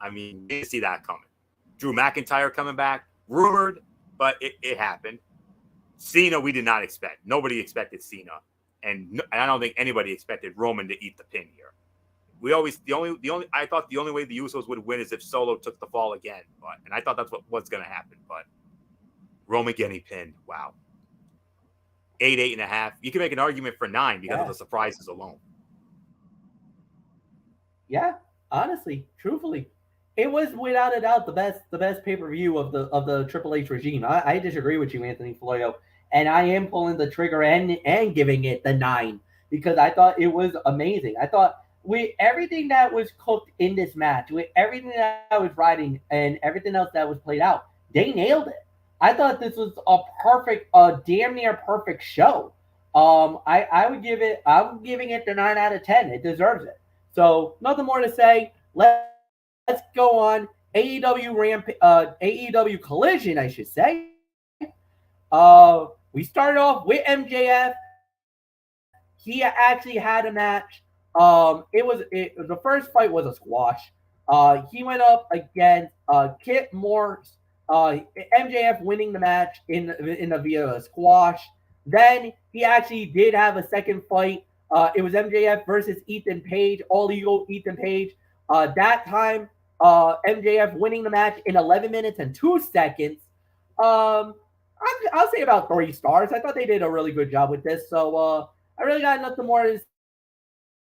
I mean, you didn't see that coming. Drew McIntyre coming back. Rumored, but it happened. Cena, we did not expect. Nobody expected Cena. And I don't think anybody expected Roman to eat the pin here. I thought the only way the Usos would win is if Solo took the fall again. And I thought that's what's going to happen. But Roman getting pinned. Wow. 8.5. You can make an argument for 9 because of the surprises alone. Yeah, honestly, truthfully, it was without a doubt the best pay-per-view of the Triple H regime. I disagree with you, Anthony Florio, and I am pulling the trigger and giving it the 9 because I thought it was amazing. I thought with everything that was cooked in this match, with everything that was riding and everything else that was played out, they nailed it. I thought this was a damn near perfect show. I'm giving it the 9 out of 10. It deserves it. So nothing more to say. Let's go on. AEW Collision, I should say. We started off with MJF. He actually had a match. The first fight was a squash. He went up against Kit Morse. MJF winning the match in the via a squash. Then he actually did have a second fight. It was MJF versus Ethan Page, All Ego Ethan Page. That time, MJF winning the match in 11 minutes and 2 seconds. I'll say about 3 stars. I thought they did a really good job with this. So I really got nothing more to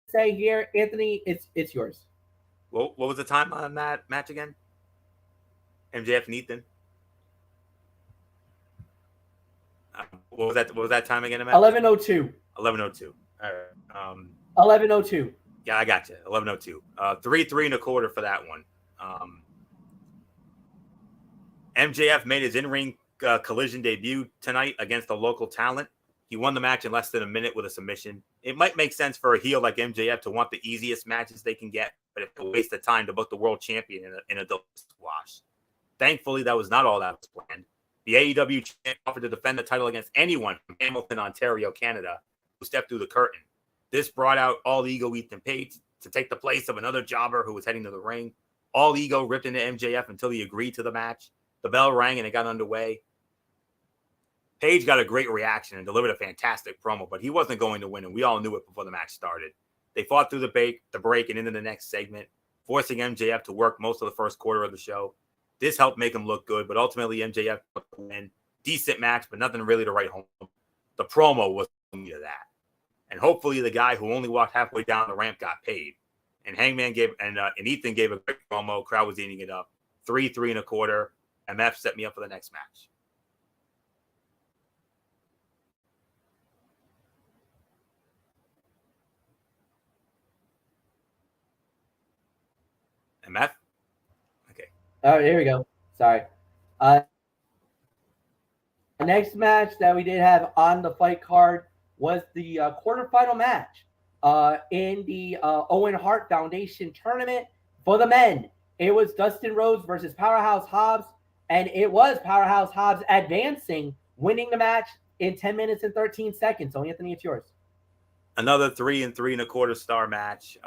say here. Anthony, it's yours. What was the time on that match again? MJF and Ethan. What was that time again? 11:02. 11:02. All right. 11:02. Yeah, I got you. 11:02. 3 3.25 for that one. MJF made his in-ring Collision debut tonight against a local talent. He won the match in less than a minute with a submission. It might make sense for a heel like MJF to want the easiest matches they can get, but it's a waste of time to book the world champion in a double squash. Thankfully, that was not all that was planned. The AEW champ offered to defend the title against anyone from Hamilton, Ontario, Canada, who stepped through the curtain. This brought out All Ego Ethan Page to take the place of another jobber who was heading to the ring. all ego ripped into MJF until he agreed to the match. The bell rang and it got underway. Page got a great reaction and delivered a fantastic promo, but he wasn't going to win, and we all knew it before the match started. They fought through the break and into the next segment, forcing MJF to work most of the first quarter of the show. This helped make him look good, but ultimately MJF got the win. Decent match, but nothing really to write home. The promo was to that. And hopefully the guy who only walked halfway down the ramp got paid. And Hangman gave and Ethan gave a great promo. Crowd was eating it up. 3 1/4. MF set me up for the next match. MF? Okay. Oh, here we go. Sorry. Next match that we did have on the fight card was the quarterfinal match in the Owen Hart Foundation tournament for the men. It was Dustin Rhodes versus Powerhouse Hobbs, and it was Powerhouse Hobbs advancing, winning the match in 10 minutes and 13 seconds. So, Anthony, it's yours. Another 3 3/4 star match.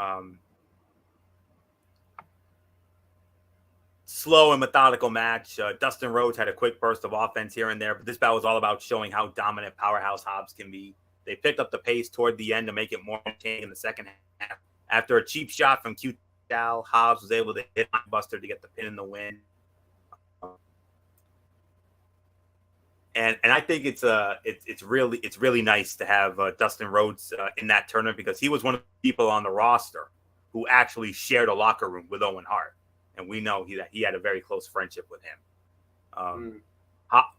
Slow and methodical match. Dustin Rhodes had a quick burst of offense here and there, but this battle was all about showing how dominant Powerhouse Hobbs can be. They picked up the pace toward the end to make it more entertaining in the second half. After a cheap shot from Q-Tal, Hobbs was able to hit Buster to get the pin in the win. And I think it's really nice to have Dustin Rhodes in that tournament, because he was one of the people on the roster who actually shared a locker room with Owen Hart. And we know that he had a very close friendship with him.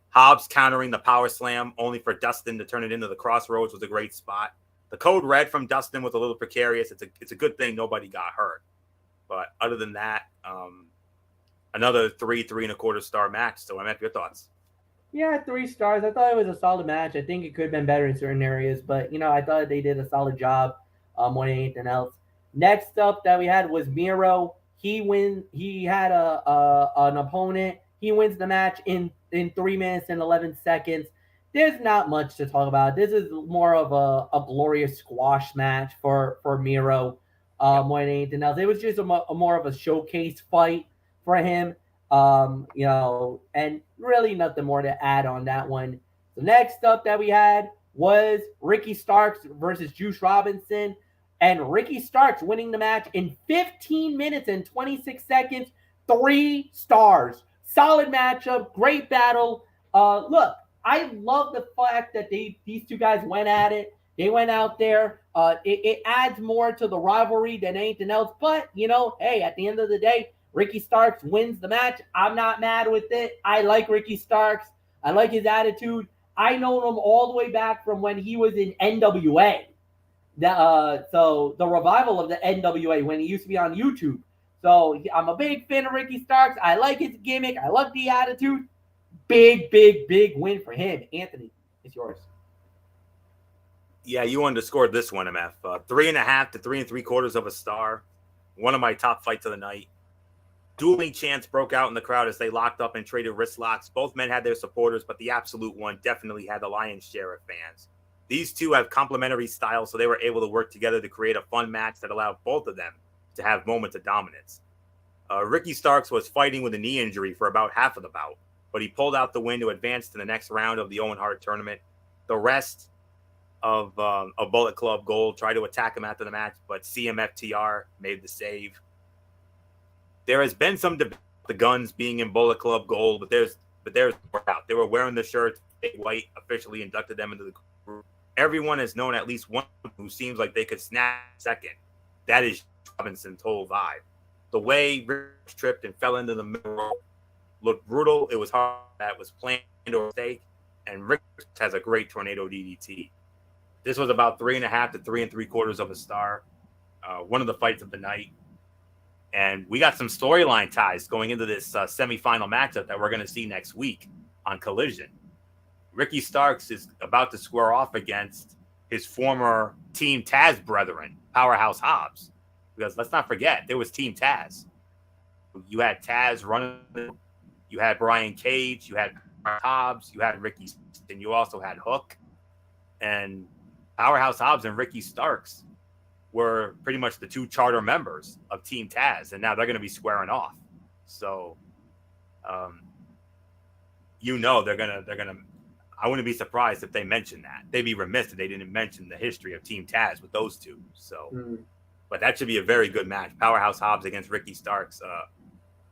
Hobbs countering the power slam only for Dustin to turn it into the crossroads was a great spot. The code red from Dustin was a little precarious. It's a good thing nobody got hurt. But other than that, another 3 1/4 star match. So I'm at your thoughts. Yeah, 3 stars. I thought it was a solid match. I think it could have been better in certain areas, but I thought they did a solid job more than anything else. Next up that we had was Miro. He had an opponent. He wins the match in 3 minutes and 11 seconds. There's not much to talk about. This is more of a glorious squash match for Miro more than anything else. It was just a more of a showcase fight for him. And really nothing more to add on that one. The next up that we had was Ricky Starks versus Juice Robinson. And Ricky Starks winning the match in 15 minutes and 26 seconds. 3 stars. Solid matchup. Great battle. Look, I love the fact that these two guys went at it. They went out there. It adds more to the rivalry than anything else. But, hey, at the end of the day, Ricky Starks wins the match. I'm not mad with it. I like Ricky Starks. I like his attitude. I know him all the way back from when he was in NWA. So the revival of the NWA when he used to be on YouTube. So I'm a big fan of Ricky Starks. I like his gimmick. I love the attitude. Big win for him. Anthony, it's yours. Yeah, you underscored this one, MF. 3.5 to 3 3/4 of a star. One of my top fights of the night. Dueling chants broke out in the crowd as they locked up and traded wrist locks. Both men had their supporters, but the absolute one definitely had the lion's share of fans. These two have complementary styles, so they were able to work together to create a fun match that allowed both of them to have moments of dominance. Ricky Starks was fighting with a knee injury for about half of the bout, but he pulled out the win to advance to the next round of the Owen Hart tournament. The rest of Bullet Club Gold tried to attack him after the match, but CMFTR made the save. There has been some debate about the Guns being in Bullet Club Gold, but there's out. They were wearing the shirts. White officially inducted them into the group. Everyone has known at least one who seems like they could snap second. That is Robinson's whole vibe. The way Rich tripped and fell into the middle looked brutal. It was hard. That was planned or mistake. And Rich has a great tornado DDT. This was about 3.5 to 3 3/4 of a star. One of the fights of the night. And we got some storyline ties going into this semifinal matchup that we're going to see next week on Collision. Ricky Starks is about to square off against his former Team Taz brethren, Powerhouse Hobbs. Because let's not forget, there was Team Taz. You had Taz running, you had Brian Cage, you had Hobbs, you had Ricky, and you also had Hook. And Powerhouse Hobbs and Ricky Starks were pretty much the two charter members of Team Taz, and now they're going to be squaring off. So, they're gonna. I wouldn't be surprised if they mentioned that. They'd be remiss if they didn't mention the history of Team Taz with those two. So, but that should be a very good match. Powerhouse Hobbs against Ricky Starks.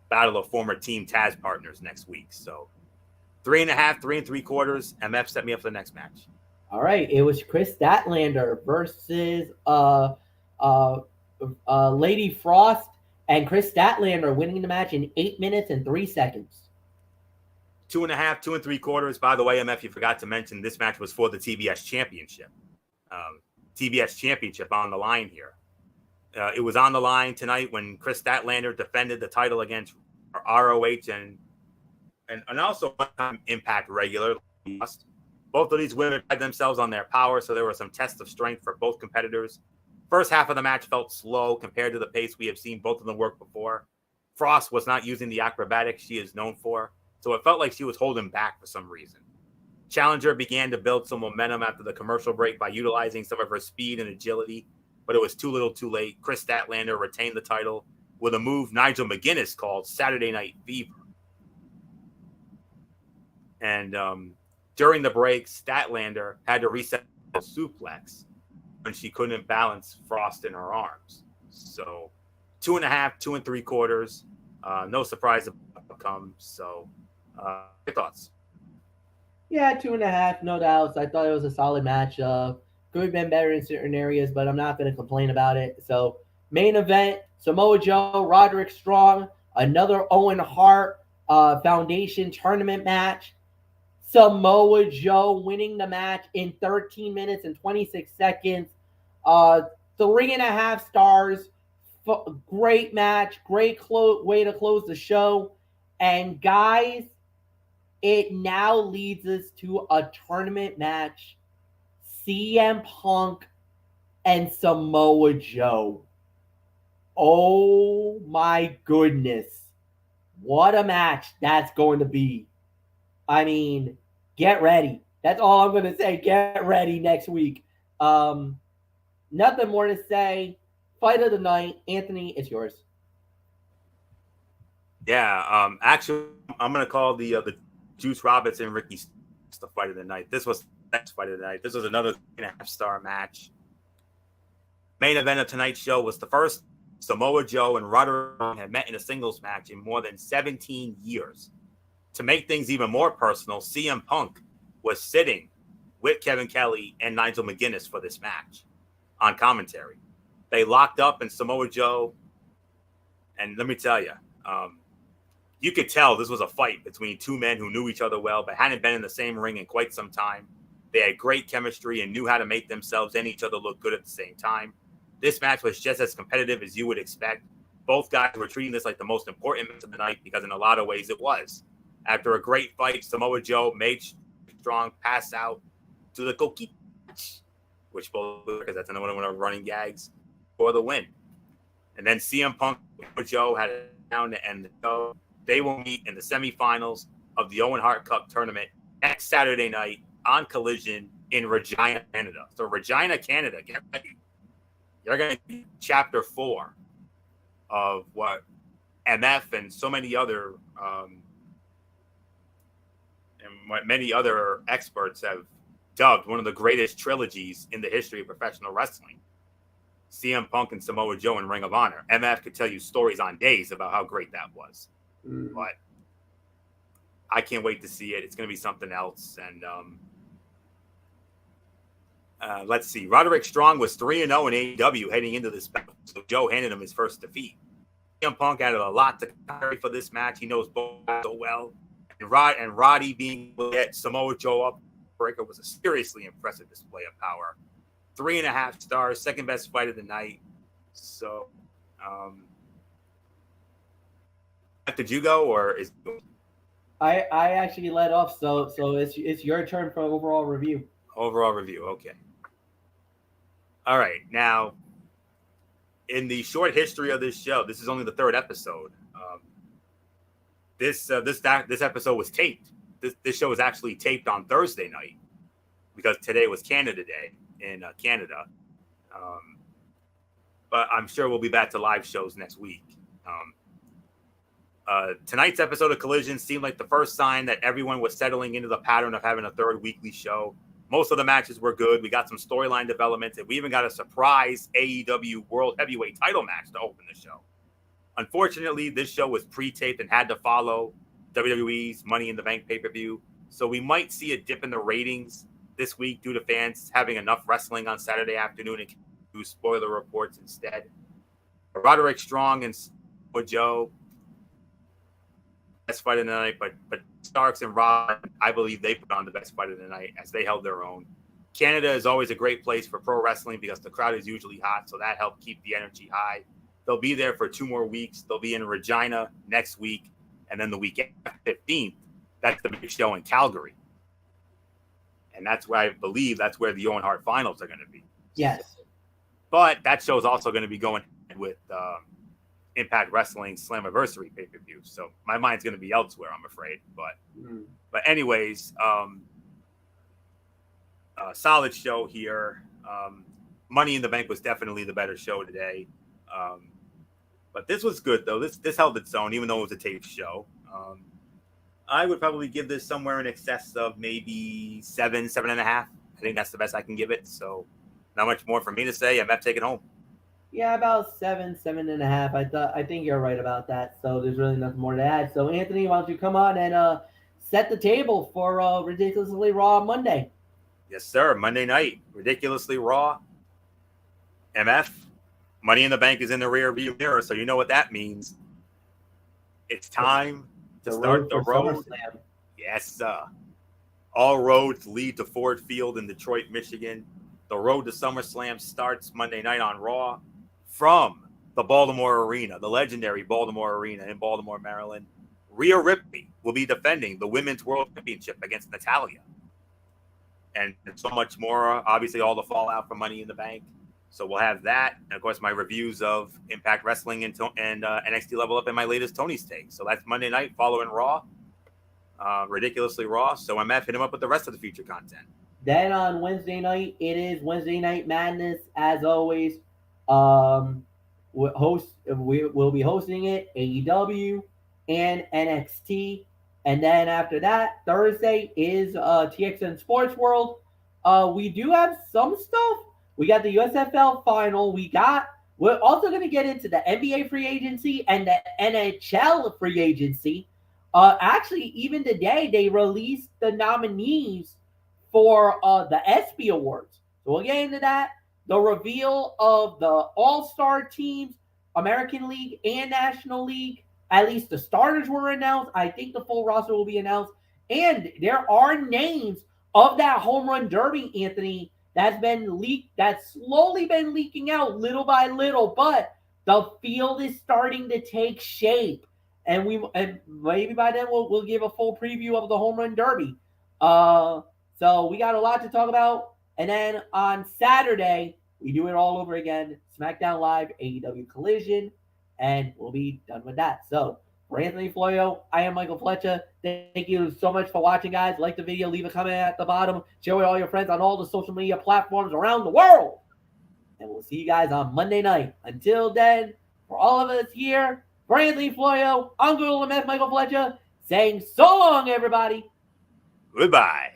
Battle of former Team Taz partners next week. So 3.5, 3 3/4. MF set me up for the next match. All right, it was Chris Statlander versus Lady Frost, and Chris Statlander winning the match in 8 minutes and 3 seconds. 2.5, 2 3/4. By the way, MF, you forgot to mention this match was for the TBS Championship. TBS Championship on the line here. It was on the line tonight when Chris Statlander defended the title against ROH and also one-time Impact regular. Both of these women pride themselves on their power, so there were some tests of strength for both competitors. First half of the match felt slow compared to the pace we have seen both of them work before. Frost was not using the acrobatics she is known for, so it felt like she was holding back for some reason. Challenger began to build some momentum after the commercial break by utilizing some of her speed and agility, but it was too little too late. Chris Statlander retained the title with a move Nigel McGuinness called Saturday Night Fever. And during the break, Statlander had to reset the suplex when she couldn't balance Frost in her arms. So 2.5, 2 3/4. No surprise outcome. So your thoughts? Yeah, 2.5, no doubts. I thought it was a solid match. Could have been better in certain areas, but I'm not going to complain about it. So main event, Samoa Joe, Roderick Strong, another Owen Hart Foundation tournament match. Samoa Joe winning the match in 13 minutes and 26 seconds. 3.5 stars. Great match. Great way to close the show. And guys, it now leads us to a tournament match. CM Punk and Samoa Joe. Oh my goodness. What a match that's going to be. I mean, get ready. That's all I'm going to say. Get ready next week. Nothing more to say. Fight of the night. Anthony, it's yours. Yeah, actually, I'm going to call the Juice Robinson and Ricky the fight of the night. This was the next fight of the night. This was another 3.5-star match. Main event of tonight's show was the first Samoa Joe and Roderick had met in a singles match in more than 17 years. To make things even more personal, CM Punk was sitting with Kevin Kelly and Nigel McGuinness for this match on commentary. They locked up, and Samoa Joe, and let me tell you, you could tell this was a fight between two men who knew each other well, but hadn't been in the same ring in quite some time. They had great chemistry and knew how to make themselves and each other look good at the same time. This match was just as competitive as you would expect. Both guys were treating this like the most important match of the night because in a lot of ways it was. After a great fight, Samoa Joe made Strong pass out to the Koki, which both, because that's another one of our running gags, for the win. And then CM Punk and Joe had it down to end the show. They will meet in the semifinals of the Owen Hart Cup tournament next Saturday night on Collision in Regina, Canada. So Regina, Canada, get ready. You're going to be chapter 4 of what MF and so many other and what many other experts have dubbed one of the greatest trilogies in the history of professional wrestling. CM Punk and Samoa Joe in Ring of Honor. MF could tell you stories on days about how great that was. But I can't wait to see it. It's going to be something else. And let's see. Roderick Strong was 3-0 in AEW heading into this battle. So Joe handed him his first defeat. CM Punk added a lot to carry for this match. He knows both so well. And Roddy being able to get Samoa Joe up breaker was a seriously impressive display of power. 3.5 stars, second best fight of the night. So, did you go or is? I actually led off, so it's your turn for overall review. Overall review, okay. All right, now in the short history of this show, this is only the third episode. This episode was taped. This show was actually taped on Thursday night because today was Canada Day in Canada. but I'm sure we'll be back to live shows next week. Tonight's episode of Collision seemed like the first sign that everyone was settling into the pattern of having a third weekly show. Most of the matches were good. We got some storyline developments, and we even got a surprise AEW World Heavyweight title match to open the show. Unfortunately, this show was pre-taped and had to follow WWE's Money in the Bank pay-per-view, so we might see a dip in the ratings this week due to fans having enough wrestling on Saturday afternoon and do spoiler reports instead. Roderick Strong and Joe, best fight of the night, but Starks and Rod, I believe they put on the best fight of the night as they held their own. Canada is always a great place for pro wrestling because the crowd is usually hot, so that helped keep the energy high. They'll be there for 2 more weeks. They'll be in Regina next week, and then the week after 15th, that's the big show in Calgary. And that's where I believe that's where the Owen Hart finals are going to be. Yes. But that show is also going to be going with Impact Wrestling Slammiversary pay-per-view. So my mind's going to be elsewhere, I'm afraid. But anyways, solid show here. Money in the Bank was definitely the better show today. But this was good, though. This held its own, even though it was a taped show. I would probably give this somewhere in excess of maybe 7.5. I think that's the best I can give it. So not much more for me to say. MF, take it home. Yeah, about 7.5. I think you're right about that. So there's really nothing more to add. So Anthony, why don't you come on and set the table for Ridiculously Raw Monday? Yes, sir. Monday night, Ridiculously Raw. MF, Money in the Bank is in the rear view mirror, so you know what that means. It's time to start the road. Yes, sir. All roads lead to Ford Field in Detroit, Michigan. The road to SummerSlam starts Monday night on Raw from the Baltimore Arena, the legendary Baltimore Arena in Baltimore, Maryland. Rhea Ripley will be defending the Women's World Championship against Natalya. And so much more. Obviously, all the fallout from Money in the Bank. So we'll have that. And, of course, my reviews of Impact Wrestling and NXT Level Up and my latest Tony's Take. So that's Monday night following Raw. Ridiculously Raw. So MF, hit him up with the rest of the future content. Then on Wednesday night, it is Wednesday Night Madness. As always, we'll be hosting it, AEW and NXT. And then after that, Thursday is TXN Sports World. We do have some stuff. We got the USFL final. We're also going to get into the NBA free agency and the NHL free agency. Actually, even today, they released the nominees for the ESPY Awards. So we'll get into that. The reveal of the All-Star teams, American League and National League. At least the starters were announced. I think the full roster will be announced. And there are names of that home run derby, Anthony, that's been leaked, that's slowly been leaking out little by little, but the field is starting to take shape. And maybe by then we'll give a full preview of the home run derby. So we got a lot to talk about. And then on Saturday, we do it all over again. SmackDown Live, AEW Collision, and we'll be done with that. So for Anthony Florio, I am Michael Fletcher. Thank you so much for watching, guys. Like the video, leave a comment at the bottom. Share with all your friends on all the social media platforms around the world. And we'll see you guys on Monday night. Until then, for all of us here, for Anthony Florio, I'm Google MF Michael Fletcher, saying so long, everybody. Goodbye.